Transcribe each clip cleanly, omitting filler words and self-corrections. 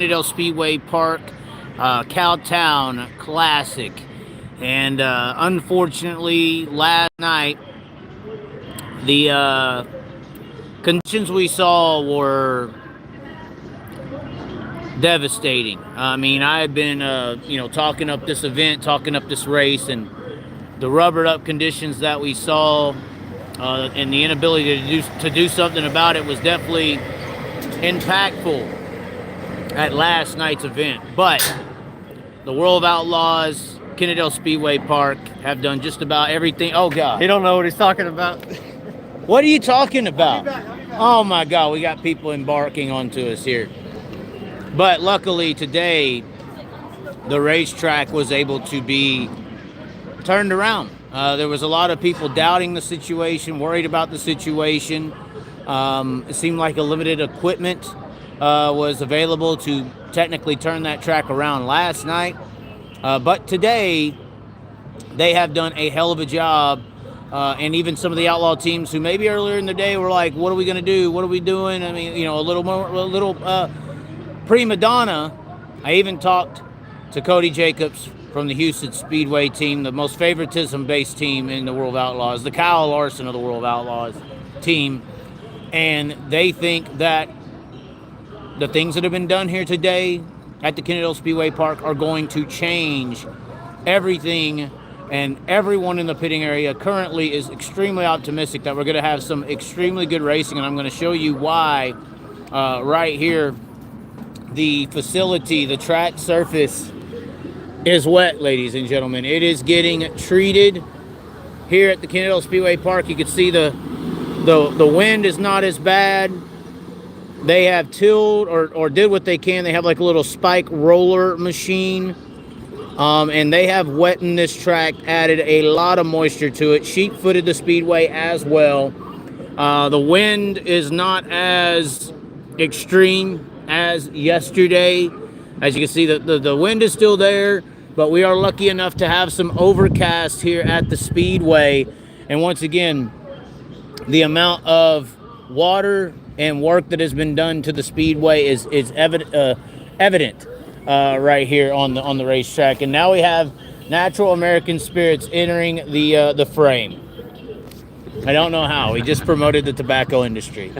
Kennedale Speedway Park, Cowtown Classic. And unfortunately, last night, the conditions we saw were devastating. I mean, I had been, talking up this event, talking up this race, and the rubbered up conditions that we saw and the inability to do something about it was definitely impactful at last night's event. But the World of Outlaws, Kennedale Speedway Park have done just about everything. Oh, God. He don't know what he's talking about. What are you talking about? Oh, my God. We got people embarking onto us here. But luckily today, the racetrack was able to be turned around. There was a lot of people doubting the situation, worried about the situation. It seemed like a limited equipment was available to technically turn that track around last night. But today, they have done a hell of a job. And even some of the Outlaw teams who maybe earlier in the day were like, what are we going to do? What are we doing? I mean, a little prima donna. I even talked to Cody Jacobs from the Houston Speedway team, the most favoritism-based team in the World of Outlaws, the Kyle Larson of the World of Outlaws team. And they think that the things that have been done here today at the Kennedale Speedway Park are going to change everything, and everyone in the pitting area currently is extremely optimistic that we're going to have some extremely good racing, and I'm going to show you why right here. The facility, the track surface is wet, ladies and gentlemen. It is getting treated here at the Kennedale Speedway Park. You can see the wind is not as bad. They have tilled or did what they can. They have like a little spike roller machine. And they have wettened this track, added a lot of moisture to it. Sheep-footed the speedway as well. The wind is not as extreme as yesterday. As you can see, the wind is still there, but we are lucky enough to have some overcast here at the speedway. And once again, the amount of water and work that has been done to the speedway is evident right here on the racetrack. And now we have Natural American Spirits entering the frame. I don't know how. We just promoted the tobacco industry.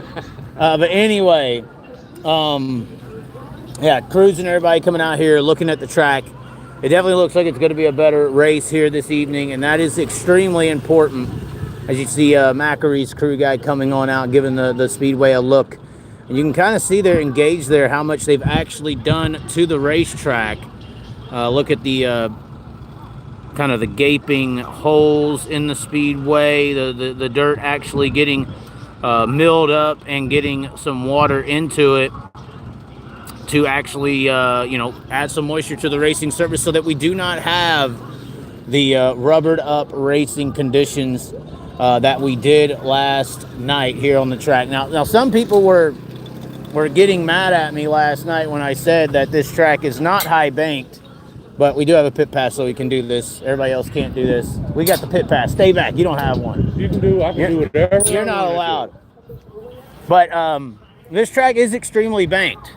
But anyway, cruising, everybody coming out here, looking at the track. It definitely looks like it's going to be a better race here this evening, and that is extremely important. As you see Macary's crew guy coming on out, giving the speedway a look. And you can kind of see they're engaged there, how much they've actually done to the racetrack. Look at the kind of the gaping holes in the speedway, the dirt actually getting milled up and getting some water into it to actually, add some moisture to the racing surface so that we do not have the rubbered up racing conditions that we did last night here on the track. Now some people were getting mad at me last night when I said that this track is not high banked, but we do have a pit pass, so we can do this. Everybody else can't do this. We got the pit pass. Stay back. You don't have one. I can do whatever. You're not allowed. But this track is extremely banked.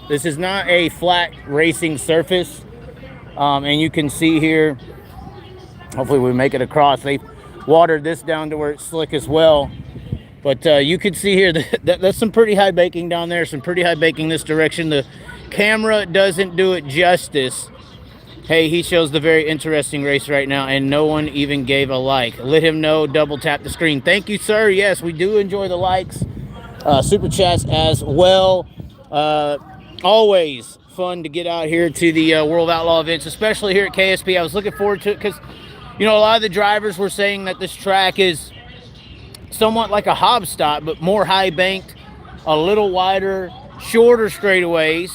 This is not a flat racing surface. And you can see here, hopefully we make it across. They watered this down to where it's slick as well. But you can see here that that's some pretty high baking down there, some pretty high baking this direction. The camera doesn't do it justice. Hey, he shows the very interesting race right now, and no one even gave a like. Let him know, double tap the screen. Thank you, sir. Yes, we do enjoy the likes. Super chats as well. Always fun to get out here to the World Outlaw events, especially here at KSP. I was looking forward to it because, a lot of the drivers were saying that this track is somewhat like a hob stop, but more high banked, a little wider, shorter straightaways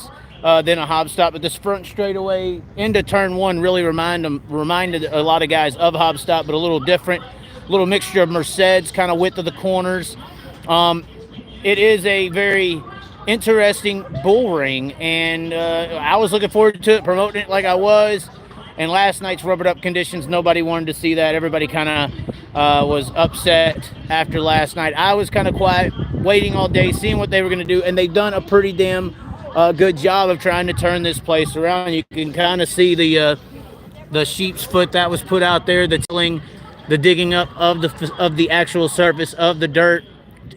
than a hob stop. But this front straightaway into turn one really reminded a lot of guys of hob stop, but a little different, a little mixture of Mercedes kind of width of the corners. It is a very interesting bull ring, and I was looking forward to it, promoting it like I was. And last night's rubbered up conditions, nobody wanted to see that. Everybody kind of was upset after last night. I was kind of quiet, waiting all day, seeing what they were going to do, and they've done a pretty damn a good job of trying to turn this place around. You can kind of see the sheep's foot that was put out there, the tilling, the digging up of the actual surface of the dirt,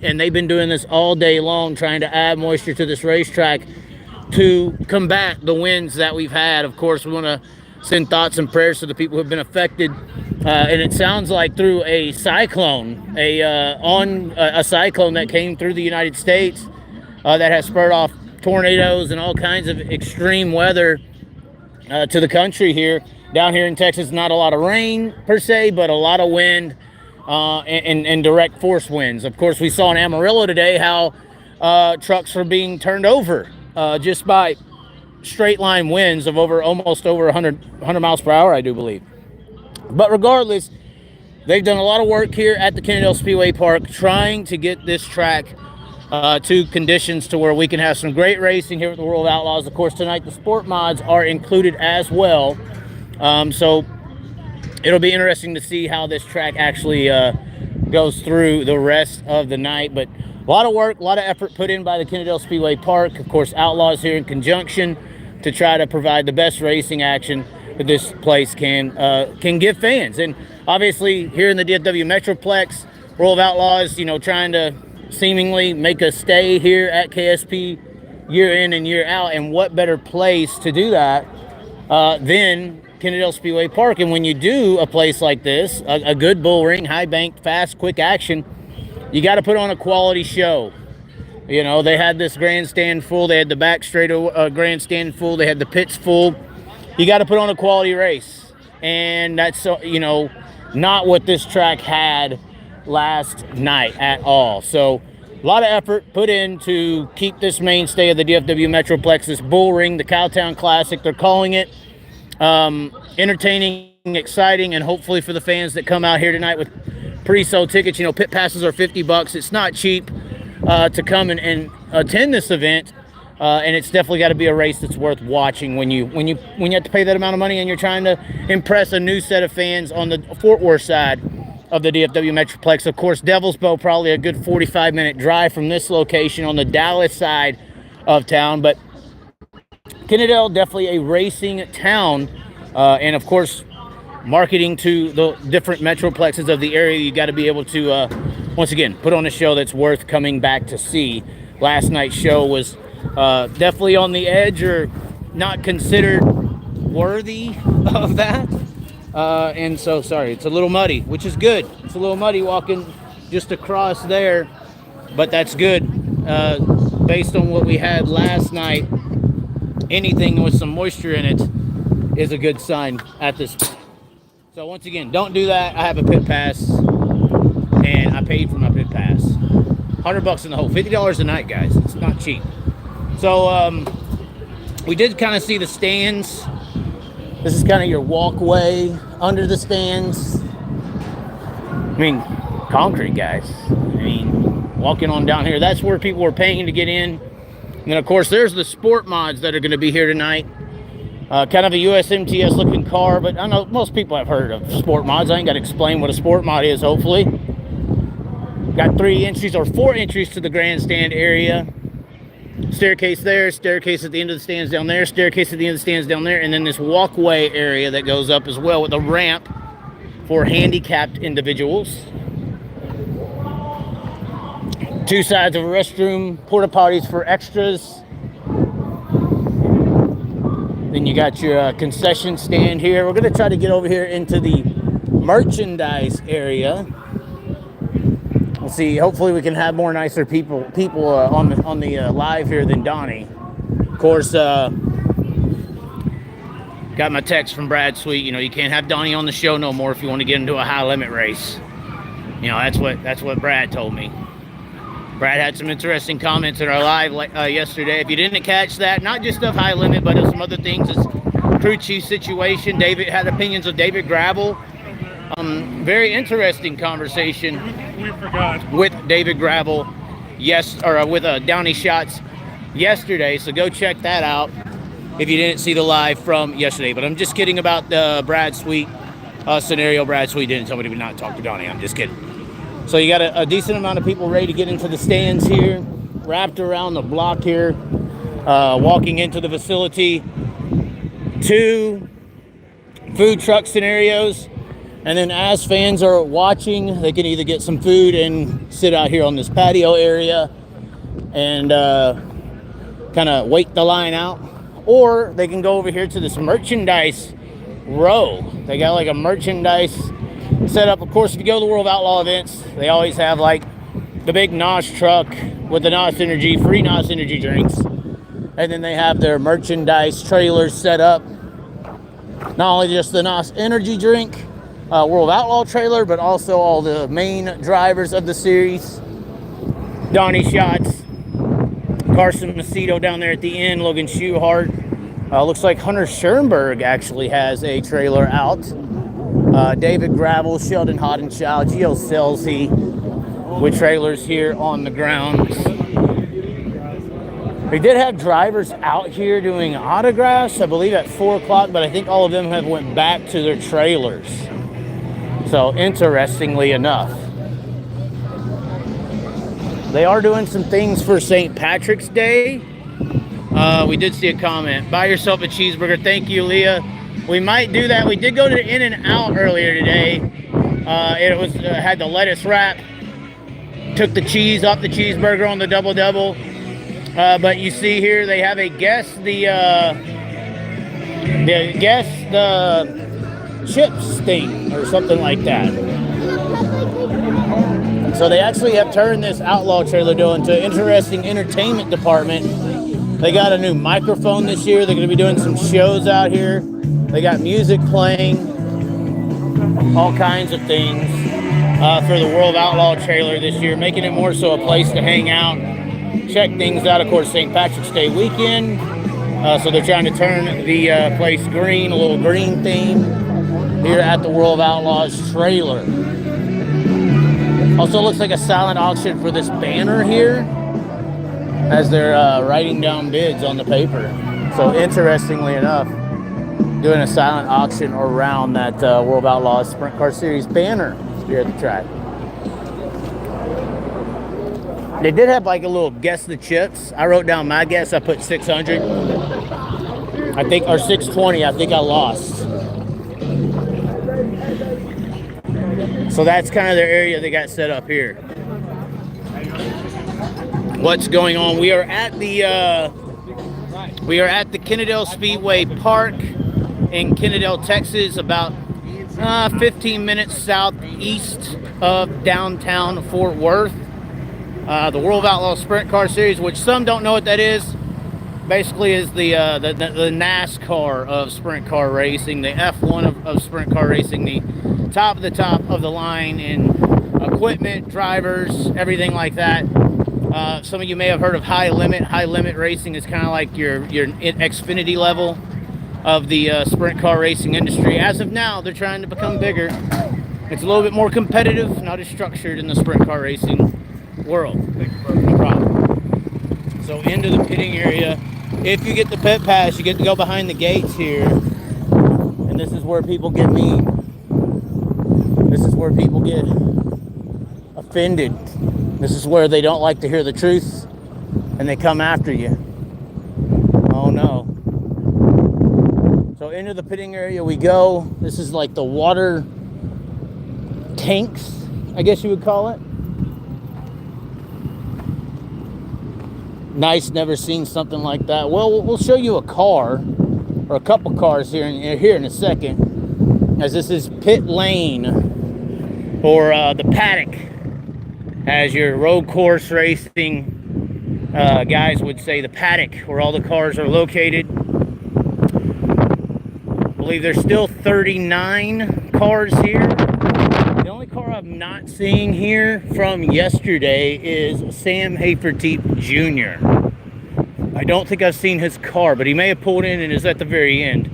and they've been doing this all day long, trying to add moisture to this racetrack to combat the winds that we've had. Of course, we want to send thoughts and prayers to the people who have been affected. And it sounds like through a cyclone, a cyclone that came through the United States that has spurred off tornadoes and all kinds of extreme weather to the country here. Down here in Texas, not a lot of rain per se, but a lot of wind and direct force winds. Of course, we saw in Amarillo today how trucks are being turned over just by straight line winds of almost over 100 miles per hour, I do believe. But regardless, they've done a lot of work here at the Kennedale Speedway Park trying to get this track to conditions to where we can have some great racing here with the World of Outlaws. Of course, tonight the sport mods are included as well. So it'll be interesting to see how this track actually goes through the rest of the night. But a lot of work, a lot of effort put in by the Kennedale Speedway Park. Of course, Outlaws here in conjunction to try to provide the best racing action that this place can give fans. And obviously here in the DFW Metroplex, World of Outlaws, trying to seemingly make a stay here at KSP year in and year out. And what better place to do that than Kennedale Speedway Park? And when you do a place like this, a good bull ring, high bank, fast, quick action, you got to put on a quality show. They had this grandstand full. They had the back straight grandstand full. They had the pits full. You got to put on a quality race. And that's, not what this track had last night at all. So a lot of effort put in to keep this mainstay of the DFW Metroplex, this bull ring, the Cowtown Classic, they're calling it. Entertaining, exciting, and hopefully for the fans that come out here tonight with pre-sold tickets, pit passes are $50. It's not cheap to come and attend this event, and it's definitely got to be a race that's worth watching when you have to pay that amount of money and you're trying to impress a new set of fans on the Fort Worth side of the DFW Metroplex. Of course, Devil's Bow, probably a good 45-minute drive from this location on the Dallas side of town, but Kennedale, definitely a racing town, and of course, marketing to the different metroplexes of the area. You got to be able to, once again, put on a show that's worth coming back to see. Last night's show was definitely on the edge, or not considered worthy of that. And so, sorry, it's a little muddy, which is good. It's a little muddy walking just across there, but that's good. Based on what we had last night, anything with some moisture in it is a good sign at this point. So once again, don't do that. I have a pit pass, and I paid for my pit pass. $100 in the hole, $50 a night, guys. It's not cheap. So we did kind of see the stands. This is kind of your walkway under the stands. I mean, concrete, guys. I mean, walking on down here, that's where people were paying to get in. And then, of course, there's the sport mods that are going to be here tonight. Kind of a USMTS looking car, but I know most people have heard of sport mods. I ain't got to explain what a sport mod is, hopefully. Got 3 entries or 4 entries to the grandstand area. Staircase there, staircase at the end of the stands down there, staircase at the end of the stands down there, and then this walkway area that goes up as well with a ramp for handicapped individuals. 2 sides of a restroom, porta potties for extras. Then you got your concession stand here. We're going to try to get over here into the merchandise area. We'll see. Hopefully we can have more nicer people on the live here than Donnie. Of course, got my text from Brad Sweet. You can't have Donnie on the show no more if you want to get into a high limit race. That's what Brad told me. Brad had some interesting comments in our live yesterday. If you didn't catch that, not just of high limit, but of some other things, it's crew chief situation. David had opinions of David Gravel. Very interesting conversation with David Gravel, with Downey Shots yesterday. So go check that out if you didn't see the live from yesterday. But I'm just kidding about the Brad Sweet scenario. Brad Sweet didn't tell me to not talk to Donnie. I'm just kidding. So you got a decent amount of people ready to get into the stands here, wrapped around the block here. walking into the facility, 2 food truck scenarios, and then as fans are watching, they can either get some food and sit out here on this patio area and kind of wait the line out, or they can go over here to this merchandise row. They got like a merchandise set up. Of course, if you go to the World of Outlaw events, they always have like the big NOS truck with the NOS Energy, free NOS Energy drinks. And then they have their merchandise trailers set up. Not only just the NOS Energy drink, World of Outlaw trailer, but also all the main drivers of the series. Donnie Schatz, Carson Macedo down there at the end, Logan Schuhart. Looks like Hunter Schoenberg actually has a trailer out. David Gravel, Sheldon Hodenshaw, Gio Selsey with trailers here on the grounds. They did have drivers out here doing autographs, I believe at 4 o'clock, but I think all of them have went back to their trailers. So interestingly enough, they are doing some things for St. Patrick's Day. We did see a comment. Buy yourself a cheeseburger. Thank you, Leah. We might do that. We did go to the In-N-Out earlier today. It was had the lettuce wrap. Took the cheese off the cheeseburger on the double-double. But you see here they have a guess the chips thing or something like that. So they actually have turned this Outlaw trailer into an interesting entertainment department. They got a new microphone this year. They're going to be doing some shows out here. They got music playing, all kinds of things for the World Outlaw trailer this year, making it more so a place to hang out, check things out. Of course, St. Patrick's Day weekend. So they're trying to turn the place green, a little green theme here at the World of Outlaws trailer. Also looks like a silent auction for this banner here as they're writing down bids on the paper. So interestingly enough, doing a silent auction around that World of Outlaws Sprint Car Series banner here at the track. They did have like a little guess the chips. I wrote down my guess. I put 600. I think, or 620. I think I lost. So that's kind of their area they got set up here. What's going on? We are at the Kennedale Speedway Park in Kennedale, Texas, about 15 minutes southeast of downtown Fort Worth. The World of Outlaw Sprint Car Series, which some don't know what that is, basically is the NASCAR of sprint car racing, the F1 of sprint car racing, the top of the line in equipment, drivers, everything like that. Some of you may have heard of High Limit. High Limit racing is kind of like your Xfinity level of the sprint car racing industry. As of now, they're trying to become bigger. It's a little bit more competitive, not as structured in the sprint car racing world. No problem. So into the pitting area. If you get the pit pass, you get to go behind the gates here. And this is where people get mean. This is where people get offended. This is where they don't like to hear the truth and they come after you. Oh no. So into the pitting area we go. This is like the water tanks, I guess you would call it. Nice, never seen something like that. Well, we'll show you a car or a couple cars here in a second, as this is pit lane, or the paddock, as your road course racing guys would say, the paddock where all the cars are located. I believe there's still 39 cars here. The only car I'm not seeing here from yesterday is Sam Haferteep Jr. I don't think I've seen his car, but he may have pulled in and is at the very end.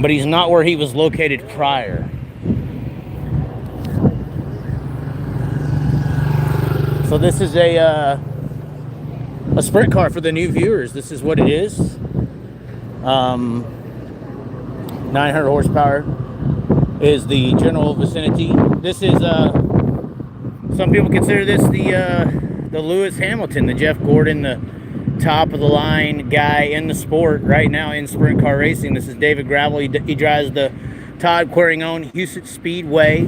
But he's not where he was located prior. So this is a sprint car for the new viewers. This is what it is. 900 horsepower is the general vicinity. This is some people consider this the Lewis Hamilton, the Jeff Gordon, the top of the line guy in the sport right now in sprint car racing. This is David Gravel. He drives the Todd Quiring-owned Houston Speedway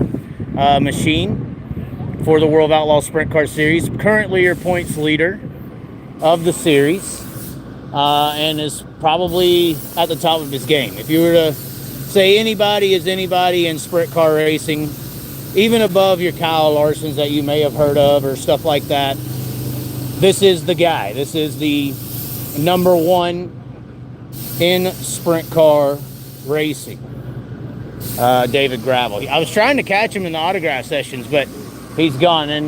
machine for the World Outlaw Sprint Car Series. Currently your points leader of the series, and is probably at the top of his game. If you were to say anybody is anybody in sprint car racing, even above your Kyle Larsons that you may have heard of or stuff like that, this is the guy. This is the number one in sprint car racing, David Gravel. I was trying to catch him in the autograph sessions, but he's gone. And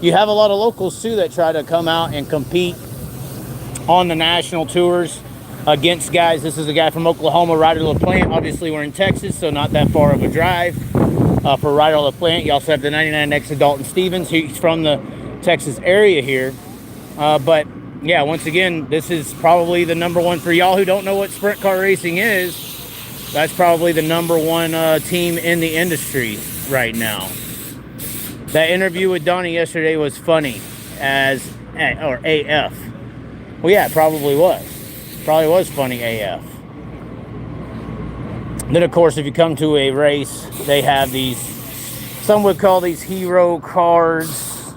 you have a lot of locals too that try to come out and compete on the national tours against guys. This is a guy from Oklahoma, Ryder LaPlante. Obviously we're in Texas, so not that far of a drive for Ryder LaPlante. You also have the 99X of Dalton Stevens. He's from the Texas area here. But yeah, once again, this is probably the number one. For y'all who don't know what sprint car racing is, that's probably the number one team in the industry right now. That interview with Donnie yesterday was funny as, or AF. Well, yeah, it probably was. Probably was funny AF. Then, of course, if you come to a race, they have these, some would call these hero cards.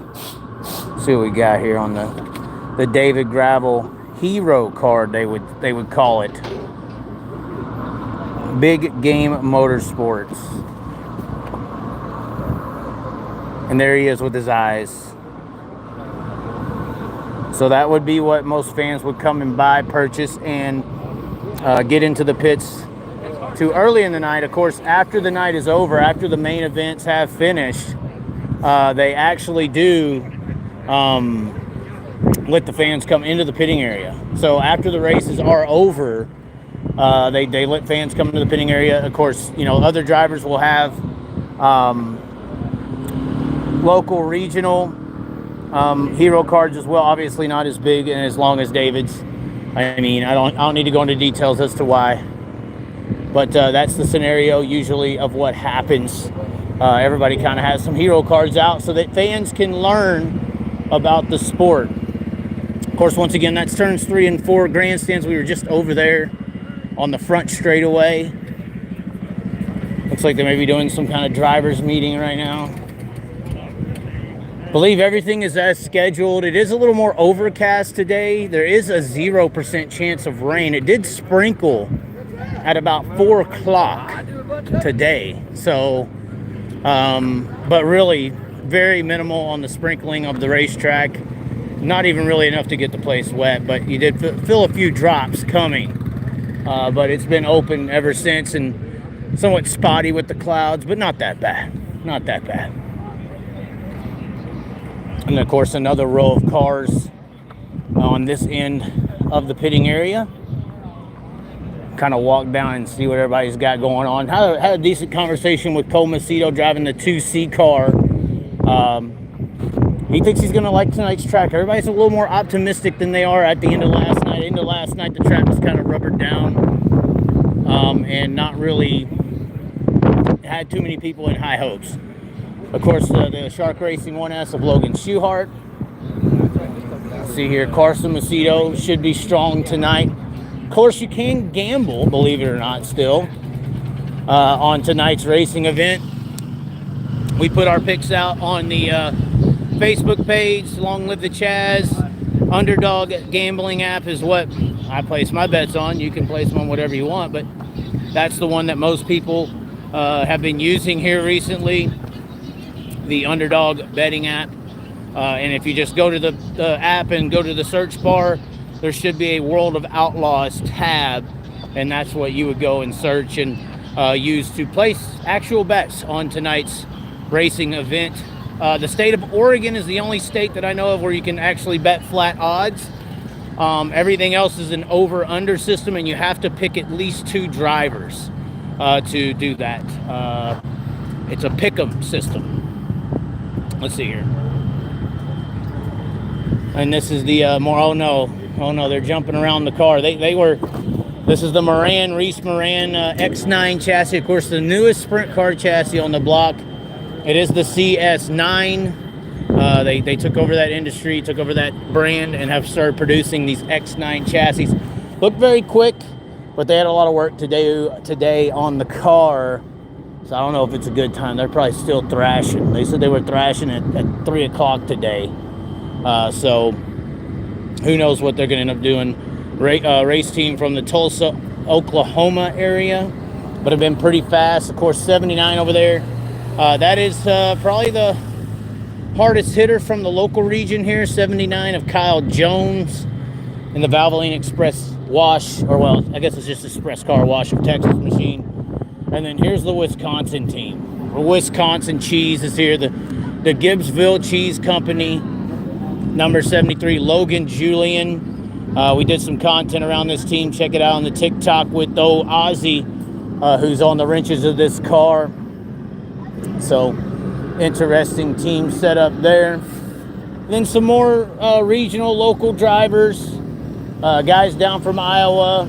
Let's see what we got here on the David Gravel hero card, they would call it. Big Game Motorsports. And there he is with his eyes. So that would be what most fans would come and buy, purchase, and get into the pits too early in the night. Of course, after the night is over, after the main events have finished, they actually do let the fans come into the pitting area. So after the races are over, they let fans come into the pitting area. Of course, you know, other drivers will have local, regional hero cards as well. Obviously not as big and as long as David's. I mean, I don't need to go into details as to why, but that's the scenario usually of what happens. Everybody kind of has some hero cards out so that fans can learn about the sport. Of course, once again, that's turns 3 and 4 grandstands. We were just over there on the front straightaway. Looks like they may be doing some kind of driver's meeting right now. Believe everything is as scheduled. It is a little more overcast today. There is a 0% chance of rain. It did sprinkle at about 4 o'clock today. So, but really very minimal on the sprinkling of the racetrack. Not even really enough to get the place wet, but you did feel a few drops coming. But it's been open ever since and somewhat spotty with the clouds, but not that bad. Not that bad. And of course, another row of cars on this end of the pitting area. Kind of walk down and see what everybody's got going on. Had a decent conversation with Cole Macedo driving the 2C car. He thinks he's going to like tonight's track. Everybody's a little more optimistic than they are at the end of last night. End of last night, the track was kind of rubbered down and not really had too many people in high hopes. Of course, the Shark Racing 1S of Logan Schuchart. Let's see here, Carson Macedo should be strong tonight. Of course, you can gamble, believe it or not, still, on tonight's racing event. We put our picks out on the Facebook page. Long Live the Chaz. Underdog gambling app is what I place my bets on. You can place them on whatever you want, but that's the one that most people have been using here recently. The Underdog betting app. And if you just go to the app and go to the search bar, there should be a World of Outlaws tab, and that's what you would go and search and use to place actual bets on tonight's racing event. The state of Oregon is the only state that I know of where you can actually bet flat odds. Everything else is an over-under system, and you have to pick at least 2 drivers to do that. It's a pick-em system. Let's see here. And this is the oh no, they're jumping around the car. This is the Reese Moran X9 chassis. Of course, the newest sprint car chassis on the block. It is the CS9. They took over that industry, took over that brand, and have started producing these X9 chassis. Look very quick, but they had a lot of work to do today on the car. So I don't know if it's a good time. They're probably still thrashing. They said they were thrashing at 3 o'clock today. So who knows what they're going to end up doing. Race team from the Tulsa, Oklahoma area, but have been pretty fast. Of course, 79 over there. That is probably the hardest hitter from the local region here. 79 of Kyle Jones in the Valvoline Express wash, or well, I guess it's just Express car wash of Texas machine. And then here's the Wisconsin team. The Wisconsin Cheese is here. The Gibbsville Cheese Company, number 73, Logan Julian. We did some content around this team. Check it out on the TikTok with Ozzy, who's on the wrenches of this car. So, interesting team setup there. And then some more regional, local drivers. Guys down from Iowa.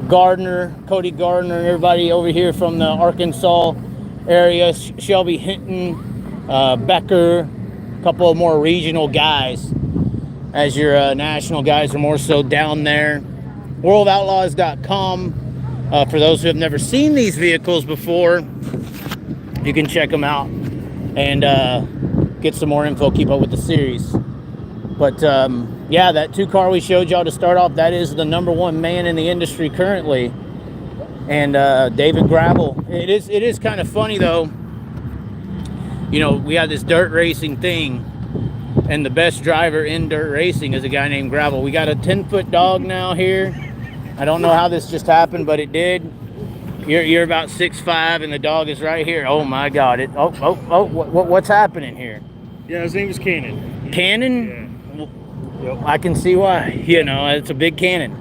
Gardner, Cody Gardner, and everybody over here from the Arkansas area. Shelby Hinton, Becker, a couple of more regional guys. As your national guys are more so down there. WorldOutlaws.com. For those who have never seen these vehicles before, you can check them out and get some more info, keep up with the series. But yeah, that 2 car we showed y'all to start off, that is the number 1 man in the industry currently. And David Gravel. It is kind of funny though. You know, we have this dirt racing thing, and the best driver in dirt racing is a guy named Gravel. We got a 10-foot dog now here. I don't know how this just happened, but it did. You're about 6'5", and the dog is right here. Oh my God! What's happening here? Yeah, his name is Cannon. Cannon? Yeah. Yep. I can see why. You know, it's a big cannon.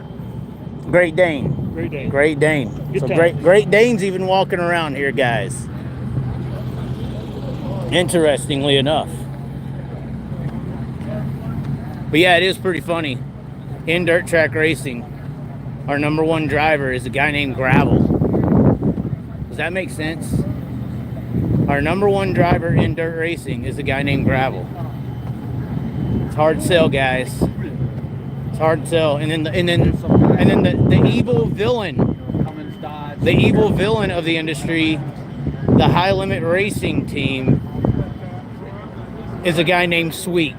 Great Dane. Great Dane. Great Dane. So Great Dane's even walking around here, guys. Interestingly enough. But yeah, it is pretty funny. In dirt track racing, our number 1 driver is a guy named Gravel. Does that make sense? Our number 1 driver in dirt racing is a guy named Gravel. It's hard to sell, guys. It's hard to sell. And then the evil villain, the evil villain of the industry, the High Limit Racing team, is a guy named Sweet.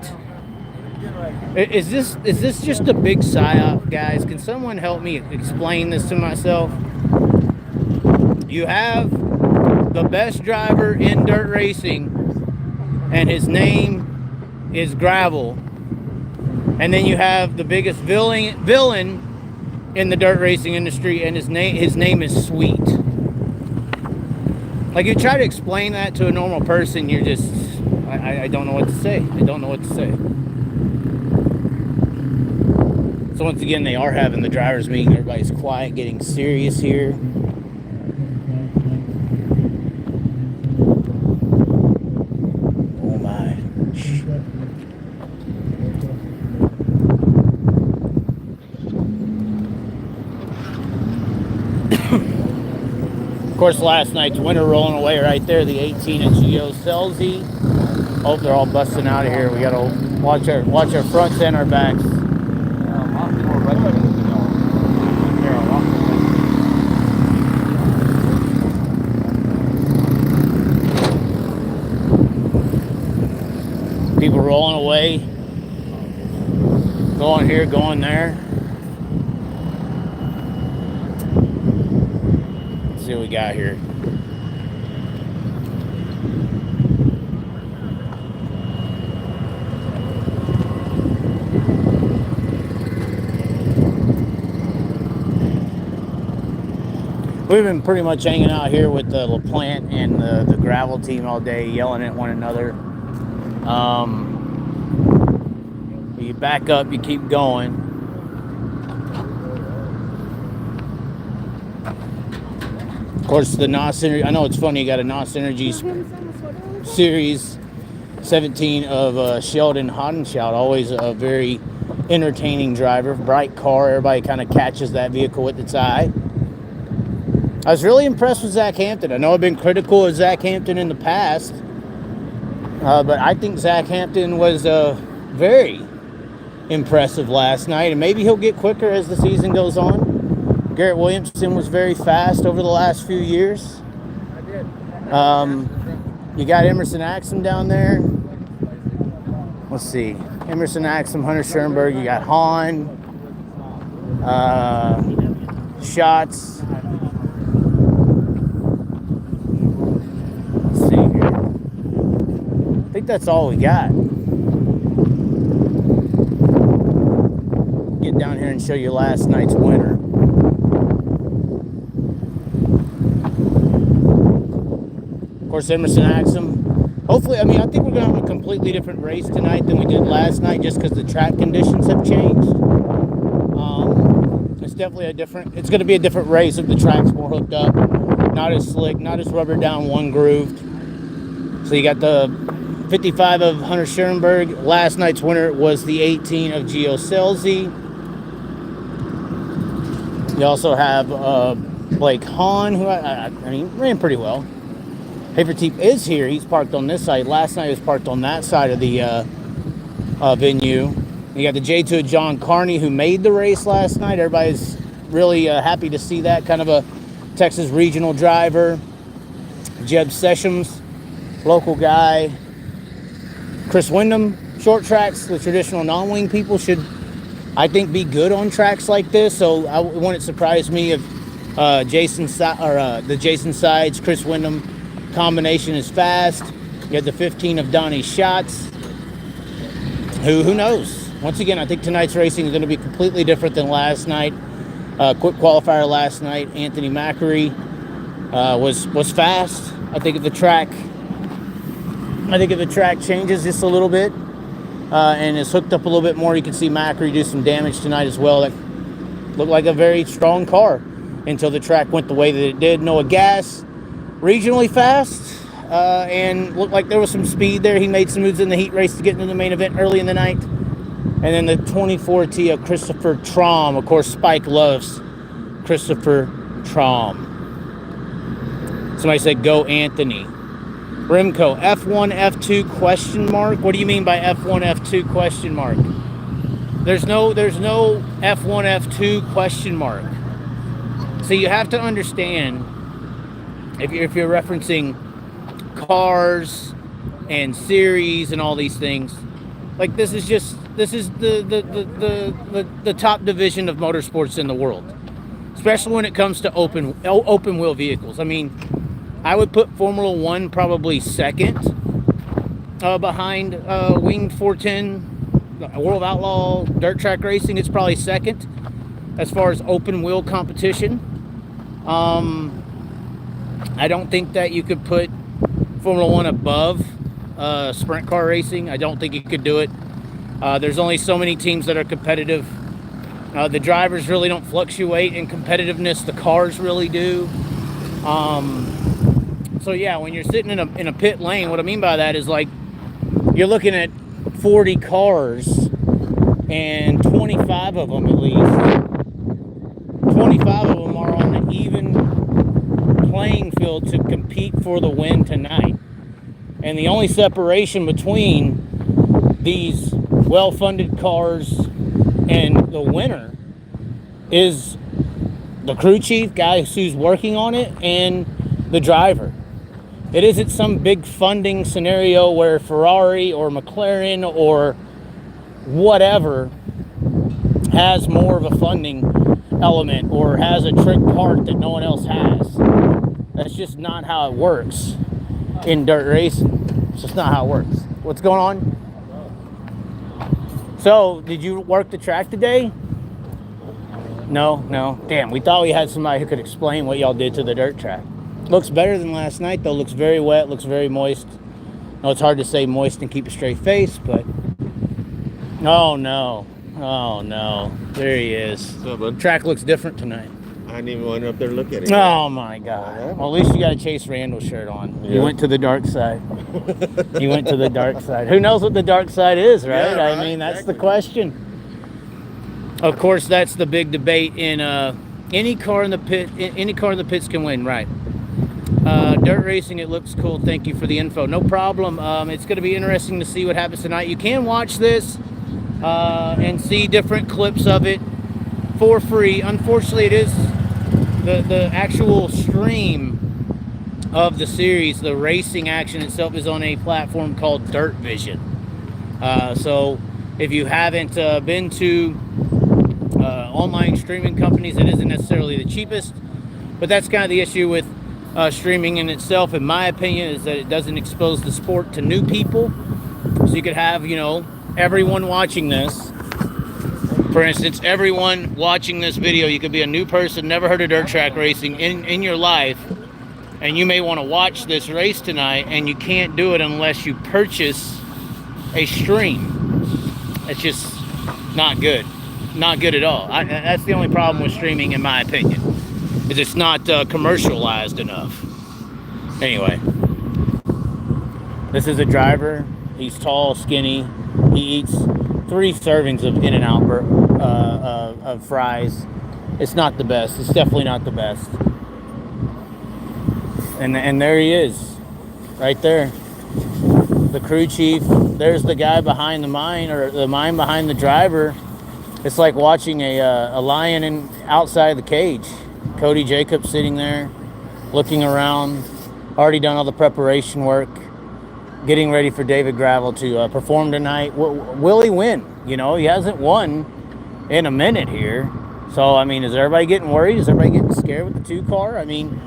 Is this just a big psyop, guys? Can someone help me explain this to myself? You have the best driver in dirt racing, and his name is Gravel. And then you have the biggest villain in the dirt racing industry, and his name is Sweet. Like, you try to explain that to a normal person, you're just, I don't know what to say. I don't know what to say. So once again, they are having the drivers meeting. Everybody's quiet, getting serious here. Oh my. Of course, last night's winner rolling away right there, the 18-inch Geo Celsi. Oh, they're all busting out of here. We gotta watch our fronts and our backs. People rolling away, going here, going there. Let's see what we got here. We've been pretty much hanging out here with the LaPlante and the Gravel team all day, yelling at one another. You back up, you keep going. Of course, the NOS Energy, I know it's funny, you got a NOS Energy Series 17 of Sheldon Hodenshout, always a very entertaining driver, bright car, everybody kind of catches that vehicle with its eye. I was really impressed with Zach Hampton. I know I've been critical of Zach Hampton in the past, But I think Zach Hampton was very impressive last night, and maybe he'll get quicker as the season goes on. Garrett Williamson was very fast over the last few years. You got Emerson Axum down there. Let's see. Emerson Axum, Hunter Schoenberg. You got Hahn. Shots. Let's see here. I think that's all we got. Get down here and show you last night's winner. Of course, Emerson Axum. Hopefully, I think we're going to have a completely different race tonight than we did last night just because the track conditions have changed. It's definitely it's going to be a different race if the track's more hooked up. Not as slick, not as rubber down, one grooved. So you got the 55 of Hunter Schoenberg. Last night's winner was the 18 of Gio Scelzi. You also have Blake Hahn, who ran pretty well. Haverteep is here. He's parked on this side. Last night he was parked on that side of the venue. You got the J2 of John Carney, who made the race last night. Everybody's really happy to see that. Kind of a Texas regional driver. Jeb Sessions, local guy. Chris Wyndham, short tracks. The traditional non-wing people should, I think, be good on tracks like this. So it wouldn't surprise me if the Jason Sides, Chris Wyndham combination is fast. You have the 15 of Donnie Schatz. Who knows? Once again, I think tonight's racing is going to be completely different than last night. Quick qualifier last night. Anthony Macri was fast. I think if the track changes just a little bit and is hooked up a little bit more, you can see Macri do some damage tonight as well. That looked like a very strong car until the track went the way that it did. Noah Gass, regionally fast, and looked like there was some speed there. He made some moves in the heat race to get into the main event early in the night. And then the 24T of Christopher Traum. Of course, Spike loves Christopher Traum. Somebody said, go Anthony. Remco, F1, F2 question mark? What do you mean by F1, F2 question mark? There's no F1, F2 question mark. So you have to understand, if you're referencing cars and series and all these things, like this is the top division of motorsports in the world, especially when it comes to open wheel vehicles. I would put Formula One probably second behind Winged 410, World of Outlaw, dirt track racing. It's probably second as far as open wheel competition. I don't think that you could put Formula One above sprint car racing. I don't think you could do it. There's only so many teams that are competitive. The drivers really don't fluctuate in competitiveness. The cars really do. So yeah, when you're sitting in a pit lane, what I mean by that is like you're looking at 40 cars and 25 of them at least. 25 of them are on an even playing field to compete for the win tonight. And the only separation between these well-funded cars and the winner is the crew chief, guy who's working on it, and the driver. It isn't some big funding scenario where Ferrari or McLaren or whatever has more of a funding element or has a trick part that no one else has. That's just not how it works in dirt racing. It's just not how it works. What's going on? So, did you work the track today? No. Damn, we thought we had somebody who could explain what y'all did to the dirt track. Looks better than last night, though. Looks very wet, looks very moist. No, it's hard to say moist and keep a straight face, but... Oh, no. There he is. The track looks different tonight. I didn't even went up there to look at it. Oh, my God. Well, at least you got a Chase Randall shirt on. Yeah. You went to the dark side. You went to the dark side. Who knows what the dark side is, right? Yeah, right. I mean, that's the question. Of course, that's the big debate in any car in the pit. Any car in the pits can win, right? Dirt racing, it looks cool. Thank you for the info. No problem. It's going to be interesting to see what happens tonight. You can watch this and see different clips of it for free. Unfortunately, it is the actual stream of the series. The racing action itself is on a platform called Dirt Vision. So if you haven't been to online streaming companies, it isn't necessarily the cheapest, but that's kind of the issue with streaming in itself, in my opinion, is that it doesn't expose the sport to new people. So you could have, you know, everyone watching this. For instance, everyone watching this video, you could be a new person, never heard of dirt track racing in your life, and you may want to watch this race tonight, and you can't do it unless you purchase a stream. It's just not good. Not good at all. That's the only problem with streaming, in my opinion, is it's not commercialized enough. Anyway, this is a driver. He's tall, skinny. He eats 3 servings of In-N-Out of fries. It's not the best. It's definitely not the best. And there he is, right there. The crew chief. There's the guy behind the mine, or the mine behind the driver. It's like watching a lion outside the cage. Cody Jacobs sitting there, looking around, already done all the preparation work, getting ready for David Gravel to perform tonight. Will he win? You know, he hasn't won in a minute here. So, I mean, is everybody getting worried? Is everybody getting scared with the 2-car? I mean,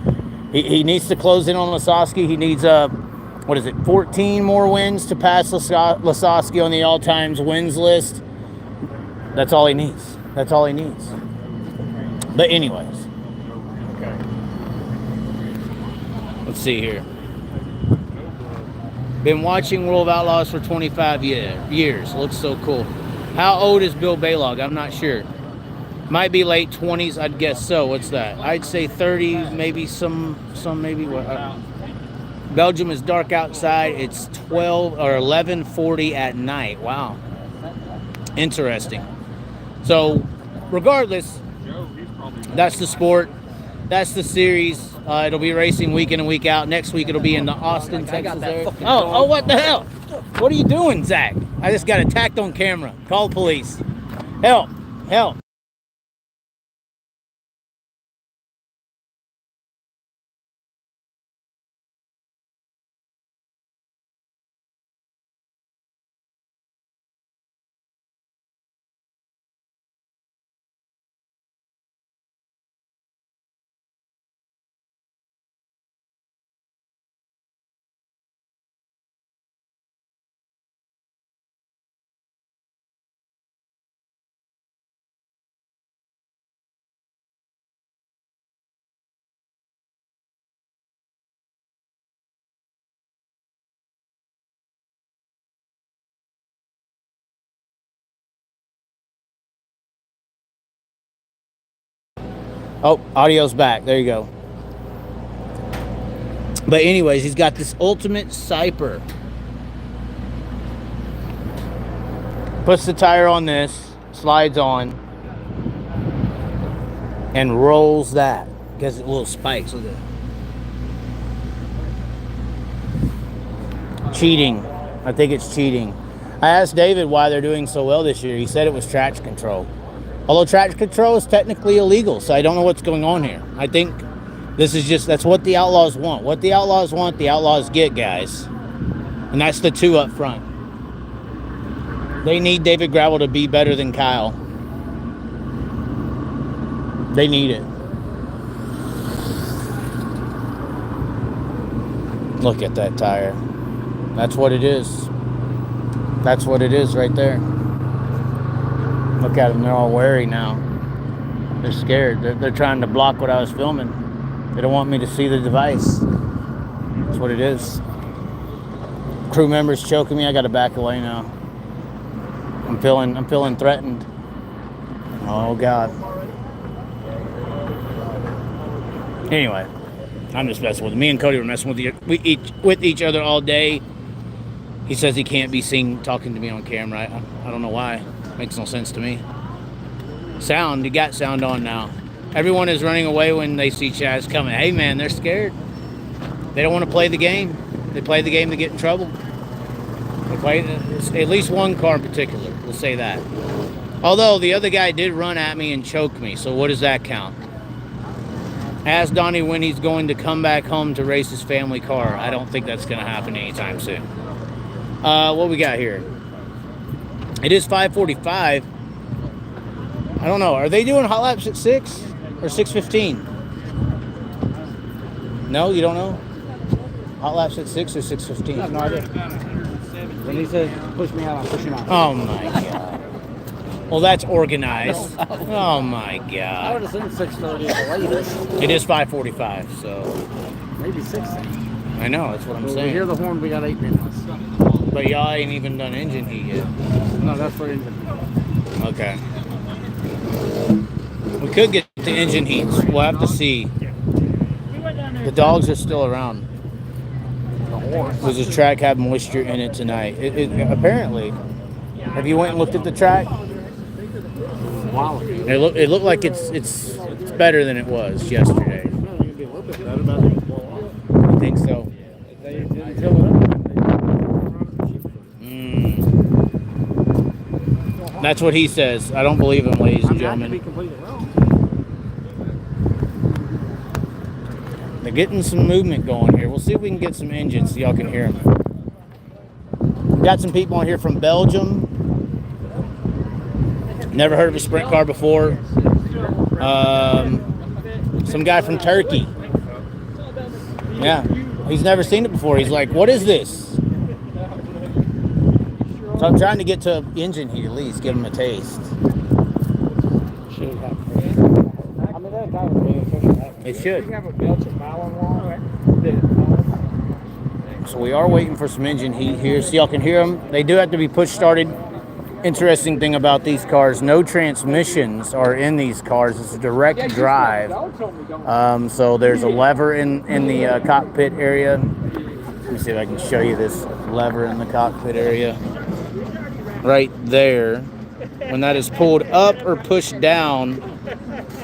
he needs to close in on Lasowski. He needs, 14 more wins to pass Lasowski on the all-times wins list. That's all he needs. That's all he needs. But anyways. Okay. Let's see here. Been watching World of Outlaws for 25 years. Looks so cool. How old is Bill Baylog? I'm not sure. Might be late 20s. I'd guess so. What's that? I'd say 30, maybe some maybe what? Belgium is dark outside. It's 12 or 11:40 at night. Wow. Interesting. So, regardless, that's the sport. That's the series. It'll be racing week in and week out. Next week, it'll be in the Austin, Texas area. Oh, what the hell? What are you doing, Zach? I just got attacked on camera. Call police. Help. Help. Oh, audio's back. There you go. But anyways, he's got this ultimate Cyper. Puts the tire on this, slides on, and rolls that. Gets little spikes. Look at that. Cheating. I think it's cheating. I asked David why they're doing so well this year. He said it was traction control. Although traction control is technically illegal, so I don't know what's going on here. I think this is just, that's what the Outlaws want. What the Outlaws want, the Outlaws get, guys. And that's the 2 up front. They need David Gravel to be better than Kyle. They need it. Look at that tire. That's what it is. That's what it is right there. Look at them, they're all wary now. They're scared. They're trying to block what I was filming. They don't want me to see the device. That's what it is. Crew members choking me. I got to back away now. I'm feeling threatened. Oh God. Anyway, I'm just messing with him. Me and Cody were messing with each other all day. He says he can't be seen talking to me on camera. I don't know why. Makes no sense to me. Sound, you got sound on now. Everyone is running away when they see Chaz coming. Hey man, they're scared. They don't want to play the game. They play the game to get in trouble. They play at least one car in particular. We'll say that. Although the other guy did run at me and choke me, so what does that count? Ask Donnie when he's going to come back home to race his family car. I don't think that's going to happen anytime soon. What we got here? It is 5:45. I don't know. Are they doing hot laps at 6 or 6:15? No, you don't know? Hot laps at 6 or 6:15? I have no idea. When he says push me out, I'll push him out. Oh my god. Well, that's organized. Oh my I god. would assume 6:30 at the latest. It is 5:45, so Maybe 6 then. I know, that's what I'm When we hear saying. the horn, we got 8 minutes. But y'all ain't even done engine heat yet. No, that's for engine. Okay. We could get to engine heats. We'll have to see. The dogs are still around. Does the track have moisture in it tonight? It apparently. Have you went and looked at the track? Wow. It looked like it's better than it was yesterday. It'd be a little bit better, but I think I think so. they didn't fill it up. That's what he says. I don't believe him, ladies and I could be gentlemen. completely wrong. They're getting some movement going here. We'll see if we can get some engines so y'all can hear them. Got some people on here from Belgium. Never heard of a sprint car before. Some guy from Turkey. Yeah, he's never seen it before. He's like, what is this? So I'm trying to get to engine heat at least, give him a taste. Should have. I mean, that guy was really efficient. It should. You have a Belgian Malinois. So we are waiting for some engine heat here so y'all can hear them. They do have to be push started. Interesting thing about these cars, no transmissions are in these cars. It's a direct drive. So there's a lever in the cockpit area. Let me see if I can show you this lever in the cockpit area. Right there. When that is pulled up or pushed down,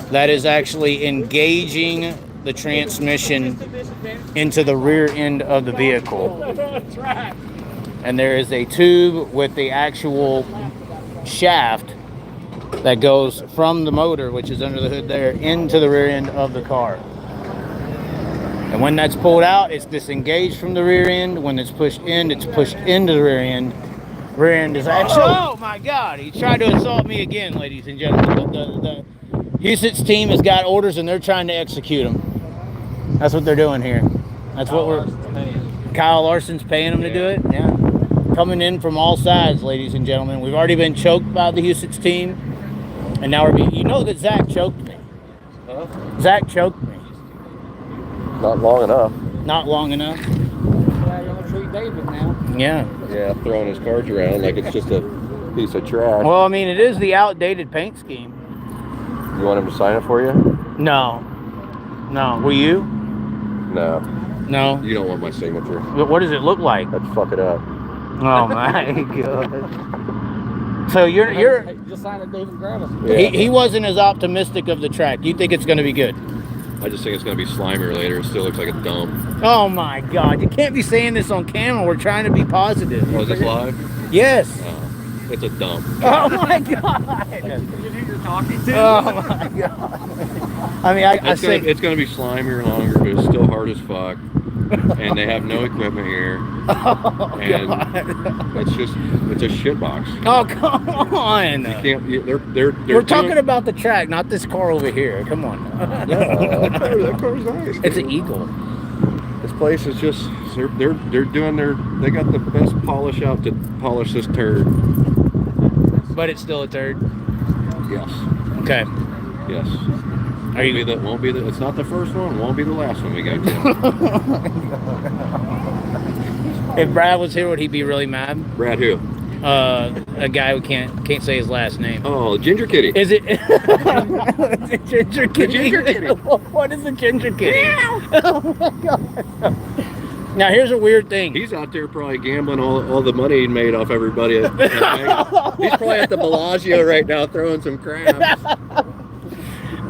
that is actually engaging the transmission into the rear end of the vehicle. And there is a tube with the actual shaft that goes from the motor, which is under the hood there, into the rear end of the car. And when that's pulled out, it's disengaged from the rear end. When it's pushed in, it's pushed into the rear end. Rear end is actually... Oh my God, he tried to assault me again, ladies and gentlemen. The USIT's team has got orders and they're trying to execute them. That's what they're doing here. That's what we're... Kyle Larson's paying them to do it? Yeah. Coming in from all sides, ladies and gentlemen. We've already been choked by the USIT's team. And now we're being... You know that Zach choked me. Huh? Zach choked me. Not long enough. Not long enough. Yeah, you're gonna treat David now. Yeah. Yeah, throwing his cards around like it's just a piece of trash. Well, I mean, it is the outdated paint scheme. You want him to sign it for you? No. No. Will you? No. No. You don't want my signature. What does it look like? Let's fuck it up. Oh my God. So you're Hey, just sign it, David. Grab it. Yeah. he wasn't as optimistic of the track. You think it's going to be good? I just think it's going to be slimier later. It still looks like a dump. Oh my God. You can't be saying this on camera. We're trying to be positive. Oh, is this live? Yes. It's a dump. Oh my God. Oh my God. I mean, I say... It's going to be slimier and longer, but it's still hard as fuck. And they have no equipment here. Oh, And God. it's a shit box. Oh, come on. You can't. They're We're talking about the track, not this car over here. Come on. that car's nice. It's an Eagle. This place is just they're doing they got the best polish out to polish this turd. But it's still a turd. Yes. Okay. Yes. Are you... Won't be the it's not the first one, won't be the last one we got to. If Brad was here, would he be really mad? Brad who? A guy who can't say his last name. Oh, Ginger Kitty. Is it? Is it Ginger Kitty? Ginger Kitty. What is a Ginger Kitty? Oh my God. Now here's a weird thing. He's out there probably gambling all the money he made off everybody. He's probably at the Bellagio right now throwing some crabs.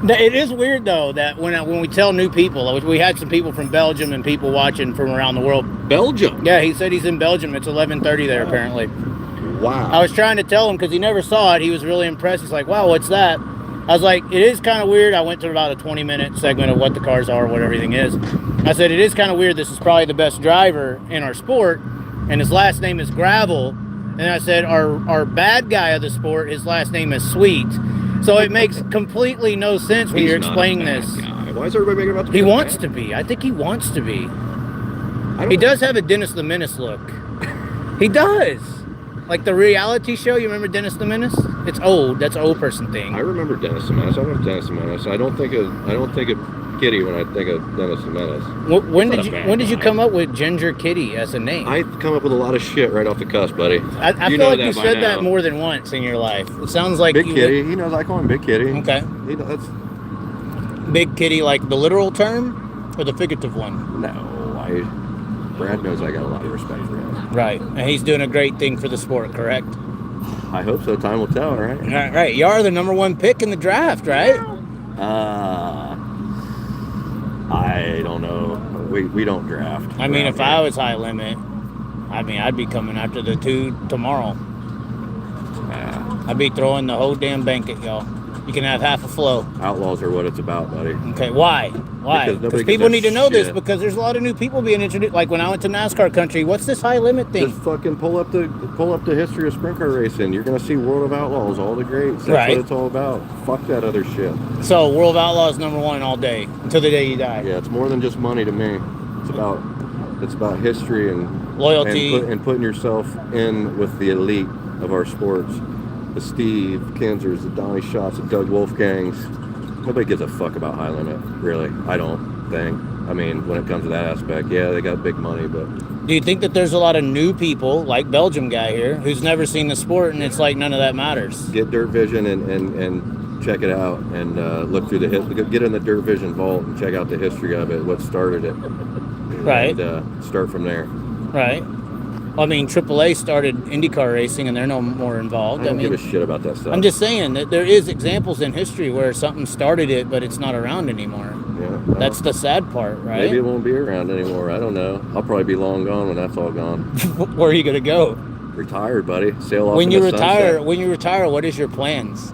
It is weird though that when we tell new people, we had some people from Belgium and people watching from around the world. Belgium? Yeah, he said he's in Belgium. It's 11:30 there apparently. Wow. I was trying to tell him because he never saw it. He was really impressed. He's like, "Wow, what's that?" I was like, "It is kind of weird." I went through about a 20-minute segment of what the cars are, what everything is. I said, "It is kind of weird. This is probably the best driver in our sport, and his last name is Gravel." And I said, "Our bad guy of the sport, his last name is Sweet." So it makes completely no sense when you're explaining this. Guy. Why is everybody making about to be He a wants bad to be. I think he wants to be. guy? He does have a Dennis the Menace look. He does. Like the reality show, you remember Dennis the Menace? It's old. That's an old person thing. I remember Dennis the Menace. I love Dennis the Menace. I don't think of Kitty when I think of Dennis the Menace. When did you come up with Ginger Kitty as a name? I come up with a lot of shit right off the cuff, buddy. I feel like you said that more than once in your life. It sounds like Big Kitty. He knows I call him Big Kitty. Okay. That's Big Kitty, like the literal term or the figurative one? no. Brad knows I got a lot of respect for him. Right. And he's doing a great thing for the sport, correct? I hope so. Time will tell, right? Right. You are the number one pick in the draft, right? I don't know. We don't draft. I mean, if I was high limit, I'd be coming after the 2 tomorrow. I'd be throwing the whole damn bank at y'all. You can have half a flow. Outlaws are what it's about, buddy. Okay, why? Because people need to know this because there's a lot of new people being introduced. Like when I went to NASCAR country, what's this high limit thing? Just fucking pull up the history of sprint car racing. You're gonna see World of Outlaws, all the greats. That's what it's all about. Fuck that other shit. So World of Outlaws #1 all day until the day you die. Yeah, it's more than just money to me. It's about history and loyalty and putting yourself in with the elite of our sports. The Steve Kinzers, the Donnie Schatz, the Doug Wolfgangs. Nobody gives a fuck about high limit, really. I don't think. I mean, when it comes to that aspect, yeah, they got big money, but... Do you think that there's a lot of new people, like Belgium guy here, who's never seen the sport, and it's like none of that matters? Get Dirt Vision and check it out, and look through get in the Dirt Vision vault and check out the history of it, what started it. Right. And start from there. Right. I mean, AAA started IndyCar racing, and they're no more involved. I don't give a shit about that stuff. I'm just saying that there is examples in history where something started it, but it's not around anymore. Yeah, well, that's the sad part, right? Maybe it won't be around anymore. I don't know. I'll probably be long gone when that's all gone. Where are you gonna go? Retired, buddy. Sail off. When you retire, sunset. what is your plans?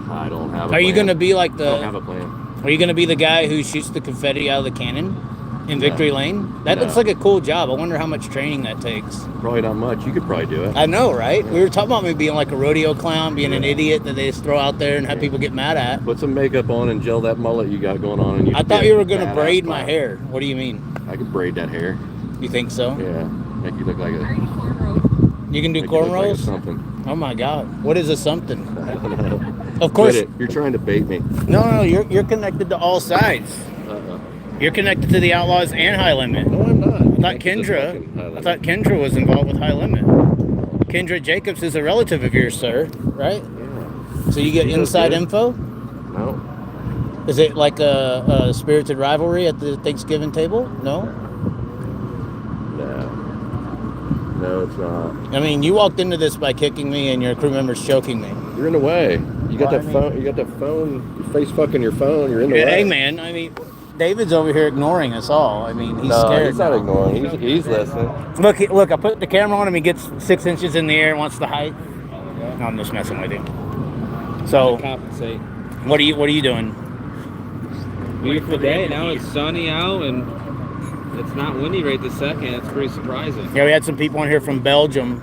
I don't have a plan. Are you gonna be like I don't have a plan. Are you gonna be the guy who shoots the confetti out of the cannon in Victory Lane? That looks like a cool job. I wonder how much training that takes. Probably not much. You could probably do it. I know, right? We were talking about me being like a rodeo clown, being an idiot that they just throw out there and have people get mad at. Put some makeup on and gel that mullet you got going on. And I thought you were gonna braid my hair. What do you mean? I could braid that hair. You think so? Yeah. Make you look like a... You can do make you look like a cornrows? something. Oh my God. What is a something? I don't know. Of course. You're trying to bait me. No, you're connected to all sides. You're connected to the Outlaws and High Limit. No, I'm not. I thought Kendra was involved with High Limit. Kendra Jacobs is a relative of yours, sir, right? Yeah. So you get inside info? No. Is it like a spirited rivalry at the Thanksgiving table? No? No, it's not. I mean, you walked into this by kicking me and your crew members choking me. You're in the way. You got phone. You got that phone. You're face fucking your phone. You're in the way. Hey, man. I mean, David's over here ignoring us all. I mean, he's scared. He's not ignoring. He's listening. Look! I put the camera on him. He gets 6 inches in the air and wants to hide. No, I'm just messing with you. So, Compensate. what are you doing? Beautiful day. Now it's sunny out and it's not windy right this second. It's pretty surprising. Yeah, we had some people in here from Belgium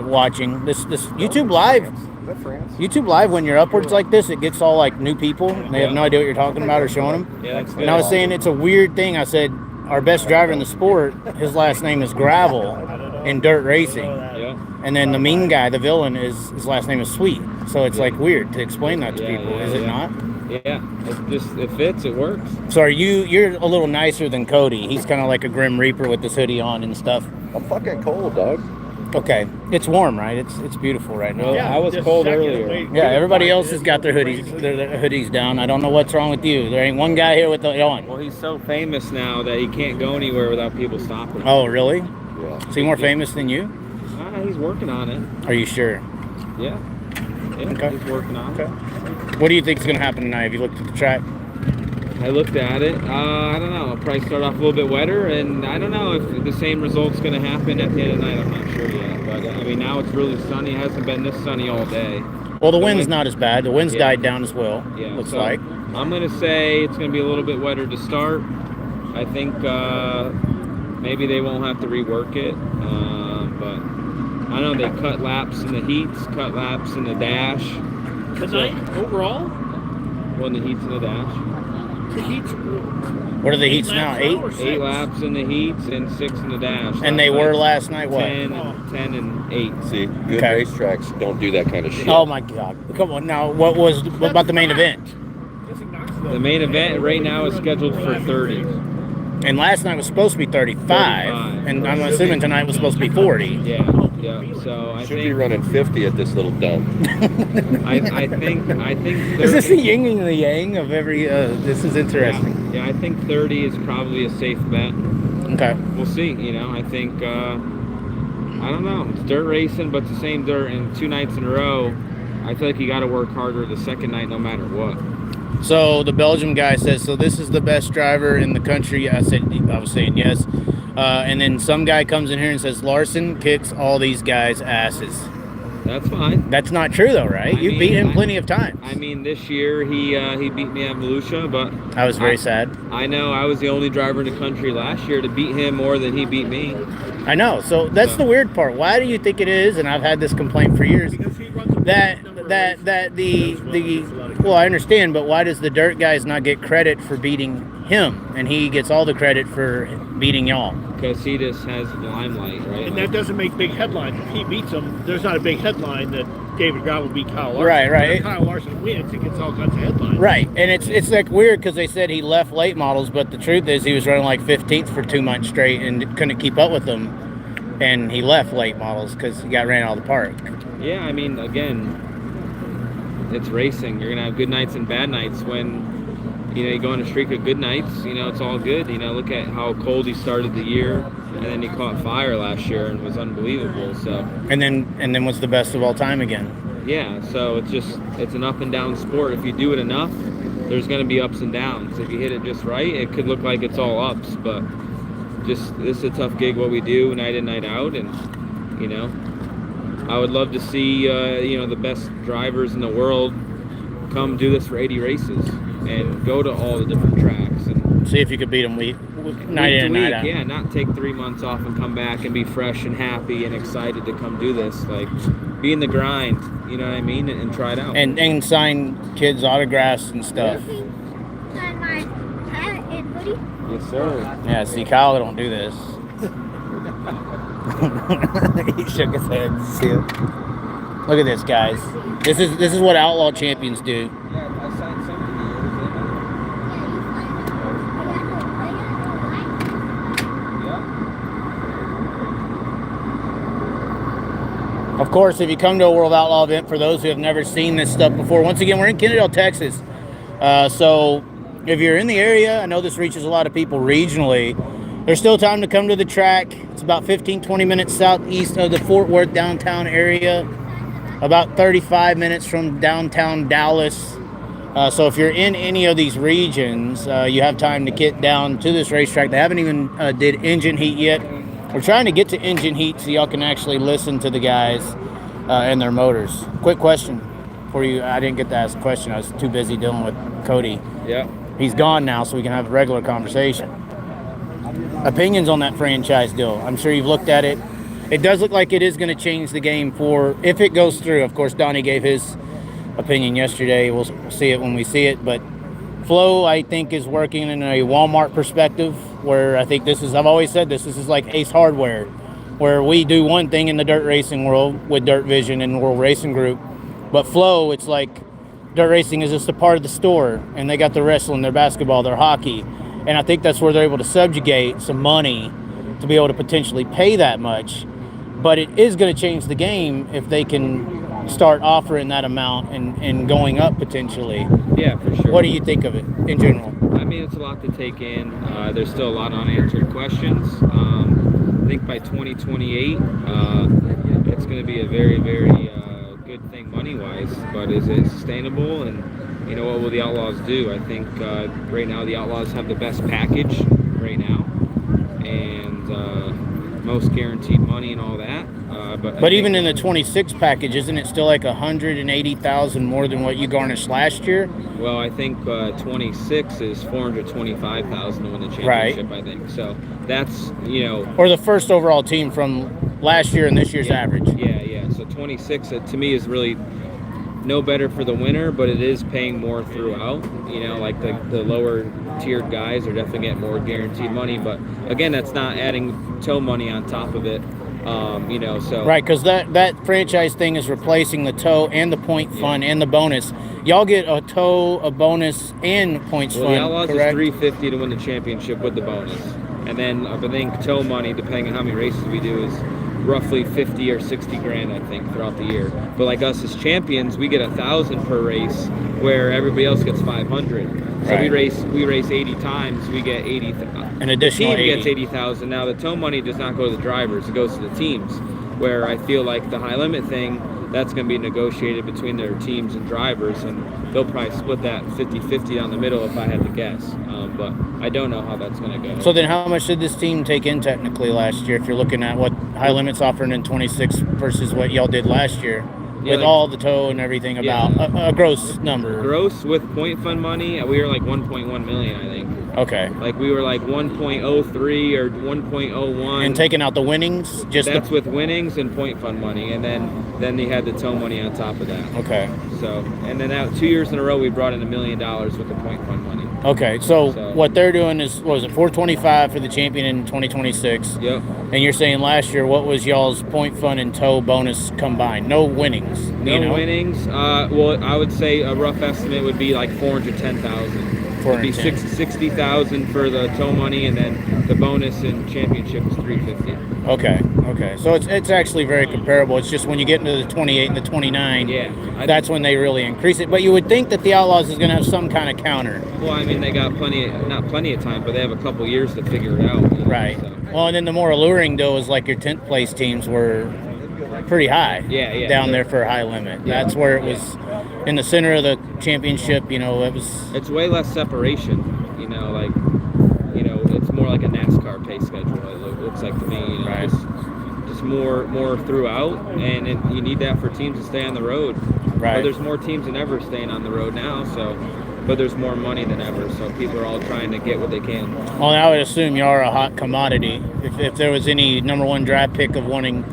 watching this YouTube Live. Is that France? YouTube Live, when you're upwards like this, it gets all like new people. And they have no idea what you're talking about or showing them. Yeah, that's good. And I was saying it's a weird thing. I said our best driver in the sport, his last name is Gravel in dirt racing. Yeah. And then the mean guy, the villain, his last name is Sweet. So it's like weird to explain that to people, is it not? Yeah, it fits, it works. So you're a little nicer than Cody. He's kind of like a Grim Reaper with this hoodie on and stuff. I'm fucking cold, dog. Okay, it's warm, right? It's beautiful right now. Yeah, I was cold earlier. Yeah, everybody else has got their hoodies down. I don't know what's wrong with you. There ain't one guy here with it on. Well, he's so famous now that he can't go anywhere without people stopping him. Oh, really? Yeah. Is he more famous than you? He's working on it. Are you sure? Yeah. Okay. He's working on it. What do you think is going to happen tonight? Have you looked at the track? I looked at it. I don't know. I'll probably start off a little bit wetter, and I don't know if the same result's going to happen at the end of the night. I'm not sure yet. But, I mean, now it's really sunny. It hasn't been this sunny all day. Well, the wind's not as bad. The wind's died down as well, looks so like. I'm going to say it's going to be a little bit wetter to start. I think maybe they won't have to rework it. But I know they cut laps in the heats, cut laps in the dash. Tonight, overall? Well, in the heats and the dash. The heats. What are the heats now? 8? 8 laps in the heats and 6 in the dash. And they were last night what? 10 and 8. See, good racetracks don't do that kind of shit. Oh my God! Come on now. What about the main event? The main event right now is scheduled for 30. And last night was supposed to be 35, and I'm assuming tonight was supposed to be 40. Yeah. So I Should think be running 50 at this little dump. I think 30, Is this the yin and the yang of every? This is interesting. Yeah, I think 30 is probably a safe bet. Okay. We'll see. I think I don't know. It's dirt racing, but it's the same dirt, and 2 nights in a row. I feel like you got to work harder the second night, no matter what. So the Belgium guy says, so this is the best driver in the country. I was saying yes. And then some guy comes in here and says, Larson kicks all these guys' asses. That's fine. That's not true though, right? You beat him plenty of times. I mean, this year he beat me at Volusia, but I was very sad. I know I was the only driver in the country last year to beat him more than he beat me. I know. So that's the weird part. Why do you think it is? And I've had this complaint for years. That the well, I understand, but why does the dirt guys not get credit for beating him, and he gets all the credit for beating y'all? Because he just has the limelight, right? And that doesn't make big headlines. If he beats him, there's not a big headline that David Gravel beat Kyle Larson. Right. If Kyle Larson wins, it gets all kinds of headlines. Right, and it's like weird because they said he left late models, but the truth is he was running like 15th for 2 months straight and couldn't keep up with them, and he left late models because he got ran out of the park. Yeah, I mean, again, it's racing. You're gonna have good nights and bad nights. When you go on a streak of good nights, it's all good. Look at how cold he started the year, and then he caught fire last year and was unbelievable. So and then was the best of all time again. Yeah, so it's an up and down sport. If you do it enough, there's gonna be ups and downs. If you hit it just right, it could look like it's all ups, but this is a tough gig what we do night in, night out, and I would love to see the best drivers in the world come do this for 80 races and go to all the different tracks and see if you could beat them night in and night out. Yeah, not take 3 months off and come back and be fresh and happy and excited to come do this. Like, be in the grind, you know what I mean, and try it out. And sign kids' autographs and stuff. Yes, sir. Yeah, see, Kyle don't do this. He shook his head. See it? Look at this, guys. This is what Outlaw champions do. Yeah, I signed something Of course, if you come to a World Outlaw event, for those who have never seen this stuff before, once again, we're in Kennedale, Texas. So if you're in the area, I know this reaches a lot of people regionally. There's still time to come to the track. It's about 15-20 minutes southeast of the Fort Worth downtown area, about 35 minutes from downtown Dallas. So if you're in any of these regions, you have time to get down to this racetrack. They haven't even did engine heat yet. We're trying to get to engine heat so y'all can actually listen to the guys and their motors. Quick question for you. I didn't get to ask a question. I was too busy dealing with Cody. Yeah. He's gone now, so we can have a regular conversation. Opinions on that franchise deal. I'm sure you've looked at it. It does look like it is going to change the game for, if it goes through. Of course, Donnie gave his opinion yesterday. We'll see it when we see it. But Flo, I think, is working in a Walmart perspective, where I think I've always said this is like Ace Hardware, where we do one thing in the dirt racing world with Dirt Vision and World Racing Group. But Flo, it's like dirt racing is just a part of the store, and they got their wrestling, their basketball, their hockey. And I think that's where they're able to subjugate some money to be able to potentially pay that much. But it is going to change the game if they can start offering that amount and going up potentially. Yeah, for sure. What do you think of it in general? I mean, it's a lot to take in. There's still a lot of unanswered questions. I think by 2028, it's going to be a very, very good thing money-wise. But is it sustainable? And you know, what will the Outlaws do? I think right now the Outlaws have the best package right now, and most guaranteed money and all that. But even in the 26 package, isn't it still like 180,000 more than what you garnished last year? Well, I think 26 is 425,000 to win the championship. Right. I think so. That's, you know, Or the first overall team from last year and this year's average. Yeah. So 26 to me is really no better for the winner, but it is paying more throughout. You know, like the lower tiered guys are definitely getting more guaranteed money, but again, that's not adding tow money on top of it. You know, so right, because that franchise thing is replacing the tow and the point fund and the bonus. Y'all get a tow, a bonus, and points well, fund. the Outlaws correct? is $350 to win the championship with the bonus, and then I think tow money, depending on how many races we do, is roughly 50 or 60 grand, I think, throughout the year. But like us as champions, we get 1,000 per race, where everybody else gets 500. So Right. we race 80 times, we get 80. An additional The team 80. gets 80,000. Now the tow money does not go to the drivers; it goes to the teams. Where I feel like the high limit thing, that's going to be negotiated between their teams and drivers, and they'll probably split that 50-50 down the middle if I had to guess. But I don't know how that's going to go. So then how much did this team take in technically last year, if you're looking at what high limits offering in 26 versus what y'all did last year? With like- all the tow and everything, about a gross number. Gross with point fund money, we were like 1.1 million, I think. Okay. Like we were like 1.03 or 1.01. And taking out the winnings, just that's with winnings and point fund money, and then they had the tow money on top of that. Okay. So, and then now 2 years in a row we brought in $1 million with the point fund money. Okay, so what they're doing is, what was it, 425 for the champion in 2026? Yep. And you're saying last year, what was y'all's point fund and tow bonus combined? No winnings. No winnings. Well, I would say a rough estimate would be like 410,000. It'd be 60,000 for the tow money, and then the bonus in championship is 350. Okay. So it's actually very comparable. It's just when you get into the 28 and the 29, that's when they really increase it. But you would think that the Outlaws is going to have some kind of counter. Well, I mean, they got not plenty of time, but they have a couple years to figure it out. You know, right. So. Well, and then the more alluring deal is like your 10th place teams were pretty high. Down there for a high limit. Yeah. That's where it was in the center of the championship. You know, it's way less separation. You know, like, you know, it's more like a NASCAR pace schedule. It looks like to me. You know, right. Just more throughout, and you need that for teams to stay on the road. Right. But there's more teams than ever staying on the road now. So. But there's more money than ever, so people are all trying to get what they can. Well, I would assume you are a hot commodity. If there was any number one draft pick of wanting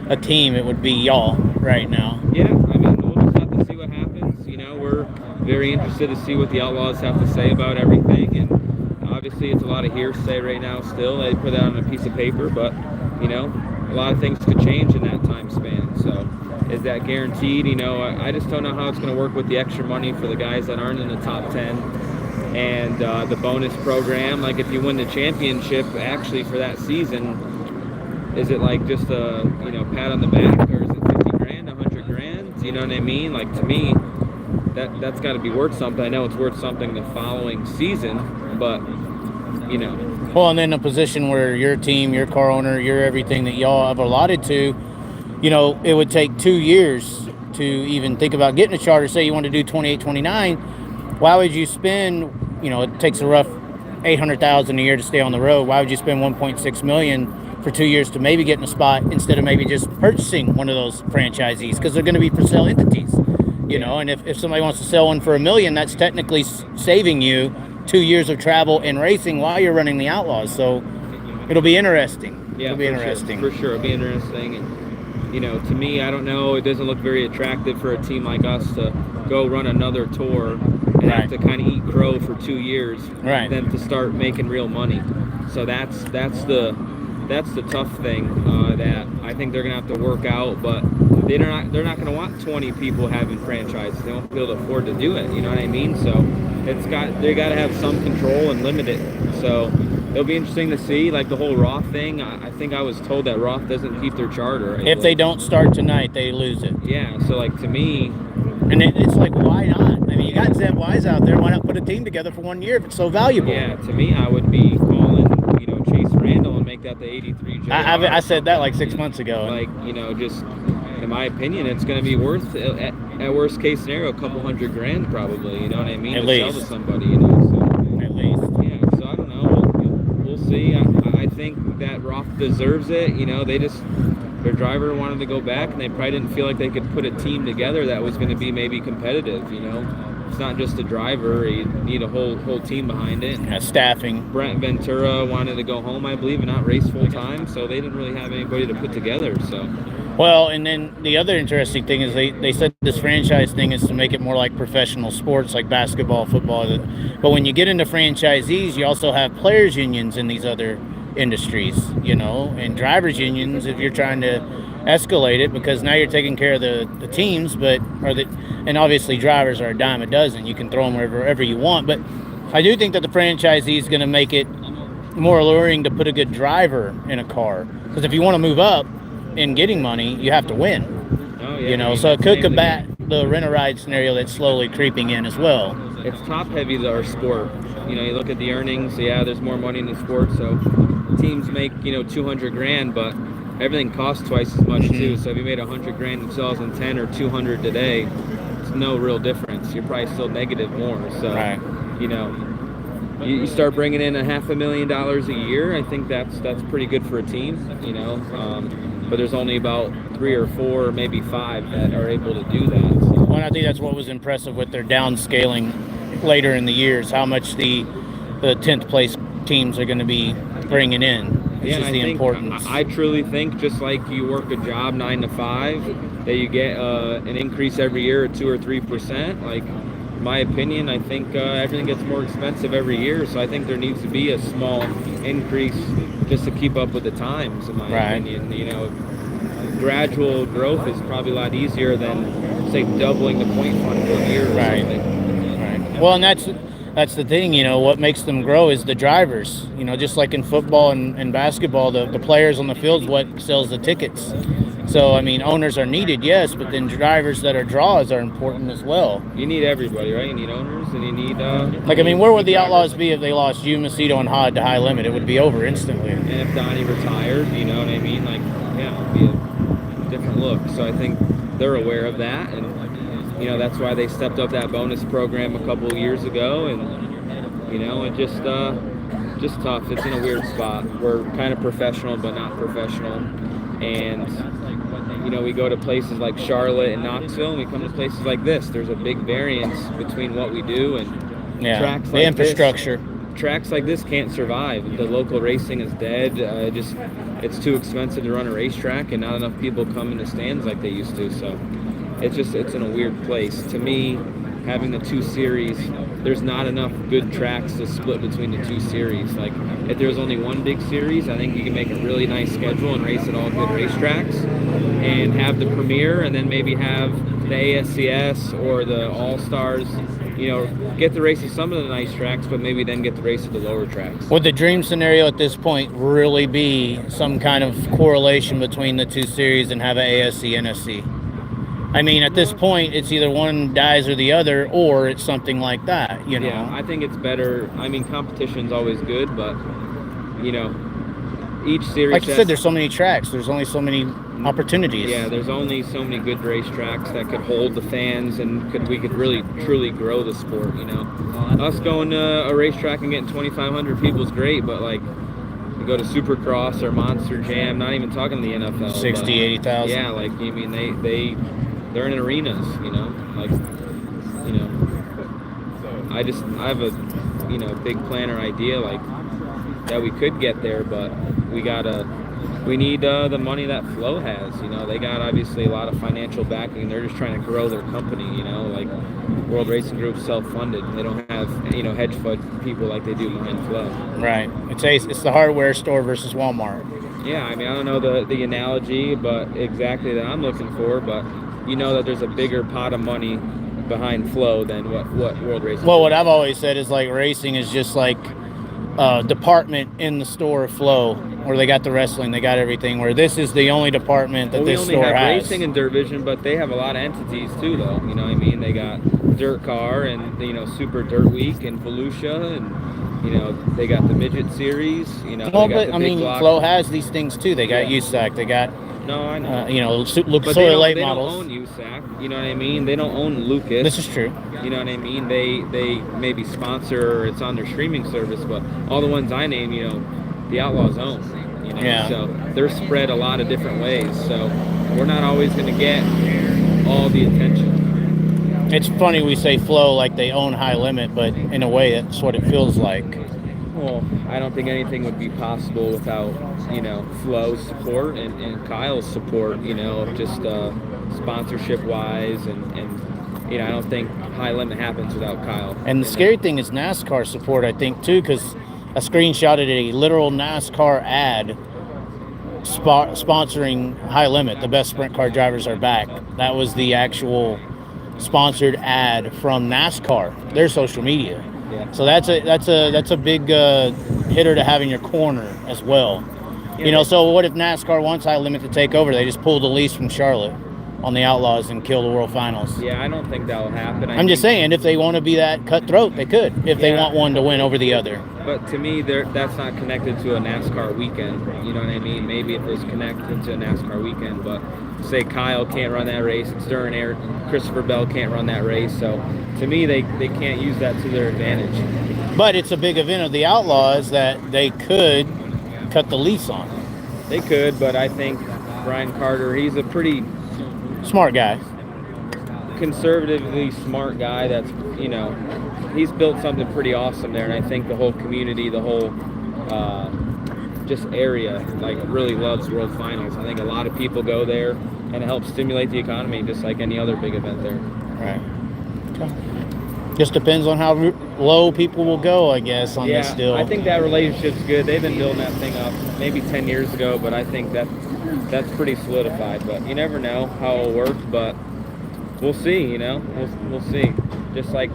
a team, it would be y'all right now. Yeah, I mean, we'll just have to see what happens. You know, we're very interested to see what the Outlaws have to say about everything, and obviously it's a lot of hearsay right now still. They put that on a piece of paper, but, you know, a lot of things could change in that time span, so... Is that guaranteed? You know, I just don't know how it's going to work with the extra money for the guys that aren't in the top 10 and the bonus program. Like, if you win the championship, actually, for that season, is it like just a, you know, pat on the back, or is it 50 grand, 100 grand? You know what I mean? Like, to me, that's got to be worth something. I know it's worth something the following season, but, you know. Well, and then a position where your team, your car owner, your everything that y'all have allotted to, you know, it would take 2 years to even think about getting a charter. Say you want to do 28, 29. Why would you spend, you know, it takes a rough $800,000 a year to stay on the road. Why would you spend $1.6 million for 2 years to maybe get in a spot instead of maybe just purchasing one of those franchisees? Because they're going to be for sale entities, you know, and if somebody wants to sell one for $1 million, that's technically saving you 2 years of travel and racing while you're running the Outlaws. So it'll be interesting. Yeah, it'll be interesting. For sure. It'll be interesting. And, you know, to me, I don't know, it doesn't look very attractive for a team like us to go run another tour and have to kind of eat crow for 2 years, then to start making real money. So that's the tough thing that I think they're gonna have to work out. But they're not gonna want 20 people having franchises. They won't be able to afford to do it. You know what I mean? So they got to have some control and limit it. So it'll be interesting to see, like the whole Roth thing. I think I was told that Roth doesn't keep their charter. If they don't start tonight, they lose it. Yeah, so like to me... And it's like, why not? I mean, you got Zeb Wise out there. Why not put a team together for 1 year if it's so valuable? Yeah, to me, I would be calling, you know, Chase Randall and make that the 83 JR. I said that like 6 months ago. Like, you know, just in my opinion, it's going to be worth, at worst case scenario, a couple $100,000 probably. You know what I mean? At to least. sell to somebody. You know. So, At least. yeah. So I don't know. We'll see. I think that Roth deserves it. You know, their driver wanted to go back, and they probably didn't feel like they could put a team together that was going to be maybe competitive. You know, it's not just a driver; you need a whole team behind it. Staffing. Brent Ventura wanted to go home, I believe, and not race full time, so they didn't really have anybody to put together. So. Well, and then the other interesting thing is they said this franchise thing is to make it more like professional sports, like basketball, football. But when you get into franchisees, you also have players unions in these other industries, you know, and drivers unions if you're trying to escalate it, because now you're taking care of the teams, and obviously drivers are a dime a dozen. You can throw them wherever you want. But I do think that the franchisee is going to make it more alluring to put a good driver in a car, because if you want to move up in getting money, you have to win. Oh, yeah, you know, so it could combat the rent-a-ride scenario that's slowly creeping in as well. It's top-heavy, our sport. You know, you look at the earnings, yeah, there's more money in the sport, so teams make, you know, $200,000, but everything costs twice as much too. So if you made $100,000 in 2010 or $200,000 today, it's no real difference. You're probably still negative more. So, right. You know, you start bringing in $500,000 a year. I think that's pretty good for a team. You know. But there's only about 3 or 4, or maybe 5 that are able to do that. So. Well, and I think that's what was impressive with their downscaling later in the years, how much the 10th place teams are going to be bringing in. It's just the importance. I truly think, just like you work a job 9 to 5, that you get an increase every year of 2 or 3%. Like, in my opinion, I think everything gets more expensive every year. So I think there needs to be a small increase just to keep up with the times, in my opinion. You know, gradual growth is probably a lot easier than, say, doubling the point fund for a year or something. Right. Well, and that's the thing, you know, what makes them grow is the drivers. You know, just like in football and basketball, the players on the field is what sells the tickets. So, I mean, owners are needed, yes, but then drivers that are draws are important as well. You need everybody, right? You need owners, and you need... like, I mean, where would the Outlaws be if they lost you, Macedo, and Hod to high limit? It would be over instantly. And if Donnie retired, you know what I mean? Like, yeah, it would be a different look. So I think they're aware of that, and, you know, that's why they stepped up that bonus program a couple of years ago, and, you know, it just tough. It's in a weird spot. We're kind of professional, but not professional, and... You know, we go to places like Charlotte and Knoxville, and we come to places like this. There's a big variance between what we do and tracks like the infrastructure. Tracks like this can't survive. The local racing is dead. It's too expensive to run a racetrack, and not enough people come in the stands like they used to. So it's in a weird place. To me, having the 2 series, there's not enough good tracks to split between the 2 series. Like, if there's only one big series, I think you can make a really nice schedule and race at all good racetracks, and have the Premier, and then maybe have the ASCS or the All-Stars, you know, get the race at some of the nice tracks, but maybe then get the race at the lower tracks. Would the dream scenario at this point really be some kind of correlation between the 2 series and have an ASC, NSC? I mean, at this point, it's either one dies or the other, or it's something like that, you know? Yeah, I think it's better. I mean, competition's always good, but, you know, each series... Like you said, there's so many tracks. There's only so many opportunities. Yeah, there's only so many good racetracks that could hold the fans, and we could really, truly grow the sport, you know? Us going to a racetrack and getting 2,500 people is great, but, like, you go to Supercross or Monster Jam, not even talking the NFL. 60, 80,000. Yeah, like, I mean, they're in arenas, you know, like, you know, I have a, you know, big plan or idea, like, that we could get there, but we need the money that Flow has, you know. They got obviously a lot of financial backing, and they're just trying to grow their company, you know, like World Racing Group's self-funded. They don't have, you know, hedge fund people like they do behind Flow. Right. It's the hardware store versus Walmart. Yeah, I mean, I don't know the analogy, but exactly that I'm looking for, but you know that there's a bigger pot of money behind Flow than what World Racing. Well, what I've always said is, like, racing is just like a department in the store of Flow, where they got the wrestling, they got everything, where this is the only department that this store has. We only have racing and dirt vision, but they have a lot of entities too, though. You know what I mean? They got Dirt Car and, you know, Super Dirt Week and Volusia, and, you know, they got the Midget Series. You know, well, but I mean, Flow has these things too. They got USAC, they got No, I know. You know, But Sawyer late they models. don't own USAC. You know what I mean? They don't own Lucas. This is true. You know what I mean? They maybe sponsor, or it's on their streaming service, but all the ones I name, you know, the Outlaws own. You know, Yeah. so they're spread a lot of different ways. So we're not always going to get all the attention. It's funny we say Flow like they own High Limit, but in a way that's what it feels like. Well, I don't think anything would be possible without, you know, Flo's support and Kyle's support, you know, just sponsorship-wise, and you know, I don't think High Limit happens without Kyle. And the scary thing is NASCAR support, I think, too, because I screenshotted a literal NASCAR ad sponsoring High Limit. The best sprint car drivers are back. That was the actual sponsored ad from NASCAR, their social media. Yeah. So that's a big hitter to have in your corner as well. Yeah, you know, so what if NASCAR wants High Limit to take over? They just pull the lease from Charlotte on the Outlaws and kill the World Finals. Yeah, I don't think that'll happen. I'm just saying, if they want to be that cutthroat, they could. If they want one to win over the other. But to me, that's not connected to a NASCAR weekend. You know what I mean? Maybe it was connected to a NASCAR weekend, but say Kyle can't run that race, it's during air, Christopher Bell can't run that race. So to me, they can't use that to their advantage. But it's a big event of the Outlaws that they could cut the lease on. They could, but I think Brian Carter, he's a pretty smart guy, conservatively smart guy. That's, you know, he's built something pretty awesome there, and I think the whole community, the whole just area, like, really loves World Finals. I think a lot of people go there, and it helps stimulate the economy, just like any other big event there. Right. Okay. Just depends on how low people will go, I guess, on this deal. I think that relationship's good. They've been building that thing up maybe 10 years ago, but I think that's pretty solidified. But you never know how it'll work, but we'll see, you know. We'll see. Just like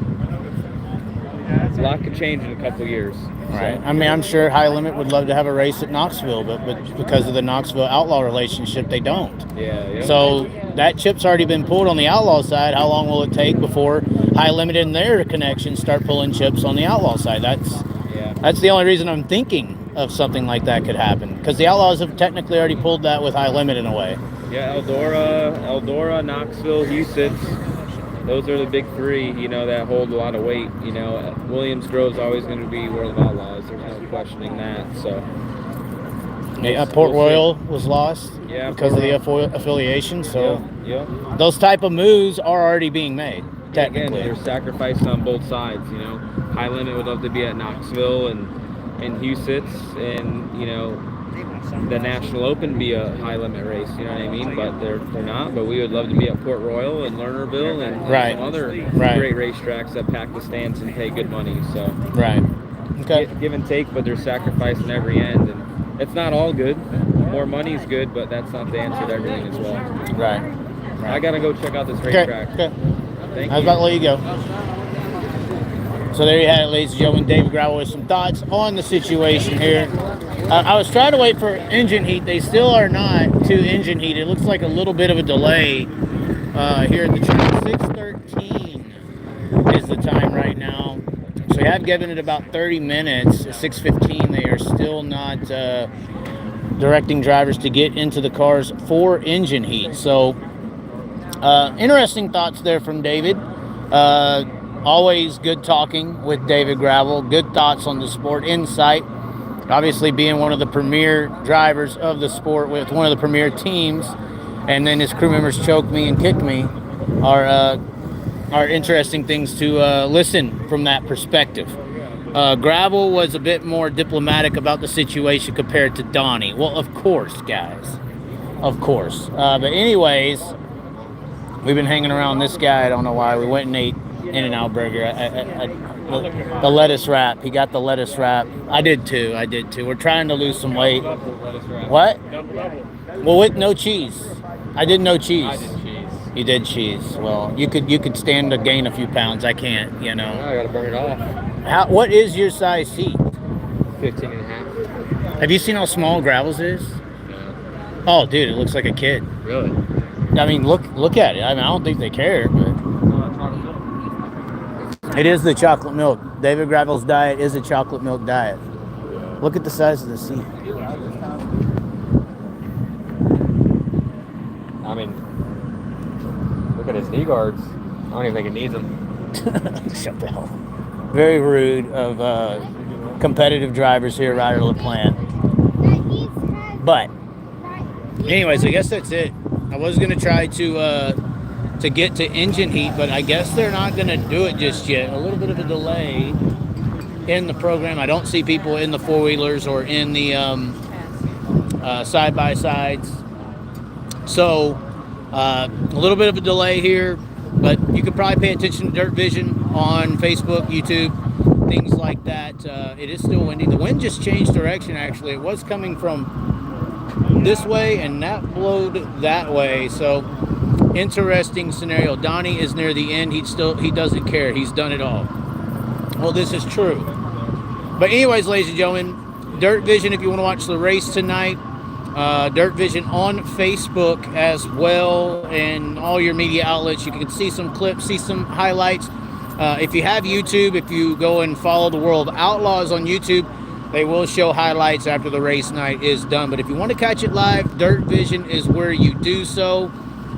a lot could change in a couple years. Right. So. I mean, I'm sure High Limit would love to have a race at Knoxville, but because of the Knoxville Outlaw relationship, they don't. Yeah. So that chip's already been pulled on the Outlaw side. How long will it take before High Limit and their connections start pulling chips on the Outlaw side? That's the only reason I'm thinking of something like that could happen, because the Outlaws have technically already pulled that with High Limit in a way. Yeah, Eldora, Knoxville, Huset's. Those are the big three, you know, that hold a lot of weight. You know, Williams Grove's always going to be World of Outlaws. There's no questioning that. So, Port Royal was lost because of the affiliation. So, those type of moves are already being made. Technically, again, there's sacrifice on both sides. You know, High Limit would love to be at Knoxville and Huset's, and you know, the National Open be a High Limit race, you know what I mean? But they're not. But we would love to be at Port Royal and Lernerville and some other great racetracks that pack the stands and pay good money. So okay, give and take, but there's sacrifice in every end, and it's not all good. More money is good, but that's not the answer to everything as well. Right. I gotta go check out this racetrack. Okay. Thank you. I was about to let you go. So there you had it, ladies and gentlemen. David Gravel with some thoughts on the situation here. I was trying to wait for engine heat. They still are not to engine heat. It looks like a little bit of a delay here at the track. 6:13 is the time right now. So we have given it about 30 minutes. At 6:15, they are still not directing drivers to get into the cars for engine heat. So interesting thoughts there from David. Always good talking with David Gravel. Good thoughts on the sport, insight. Obviously being one of the premier drivers of the sport with one of the premier teams, and then his crew members choke me and kick me are interesting things to listen from that perspective. Gravel was a bit more diplomatic about the situation compared to Donnie. Well, of course, guys. Of course. But anyways, we've been hanging around this guy. I don't know why. We went and ate In-N-Out Burger. The lettuce wrap. He got the lettuce wrap. I did too. We're trying to lose some weight. What? Well, with no cheese. I did no cheese. I did cheese. You did cheese. Well, you could stand to gain a few pounds. I can't, you know. I gotta burn it off. What is your size seat? 15 and a half. Have you seen how small Gravel's is? No. Oh, dude, it looks like a kid. Really? I mean, look at it. I mean, I don't think they care, but it is the chocolate milk. David Gravel's diet is a chocolate milk diet. Look at the size of the seat. I mean, look at his knee guards. I don't even think it needs them. Shut the hell. Very rude of competitive drivers here right out of the plant. But, anyways, I guess that's it. I was going to try to get to engine heat, but I guess they're not going to do it just yet. A little bit of a delay in the program. I don't see people in the four-wheelers or in the side-by-sides. So, a little bit of a delay here, but you could probably pay attention to Dirt Vision on Facebook, YouTube, things like that. It is still windy. The wind just changed direction, actually. It was coming from this way, and that blowed that way. So, interesting scenario. Donnie is near the end. He doesn't care. He's done it all. Well, this is true. But anyways, ladies and gentlemen, Dirt Vision, if you want to watch the race tonight, Dirt Vision on Facebook as well, and all your media outlets. You can see some clips, see some highlights. If you have YouTube, if you go and follow the World of Outlaws on YouTube, they will show highlights after the race night is done. But if you want to catch it live, Dirt Vision is where you do so.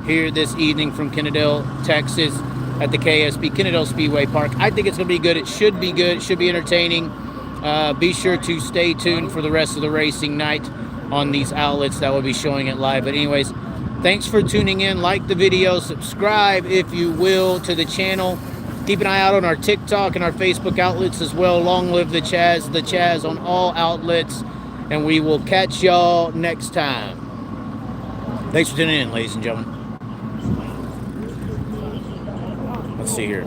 Here this evening from Kennedale, Texas, at the KSP, Kennedale Speedway Park. I think it's going to be good. It should be good. It should be entertaining. Be sure to stay tuned for the rest of the racing night on these outlets that will be showing it live. But anyways, thanks for tuning in. Like the video, subscribe if you will to the channel. Keep an eye out on our TikTok and our Facebook outlets as well. Long live the Chaz on all outlets, and we will catch y'all next time. Thanks for tuning in, ladies and gentlemen. Let's see here.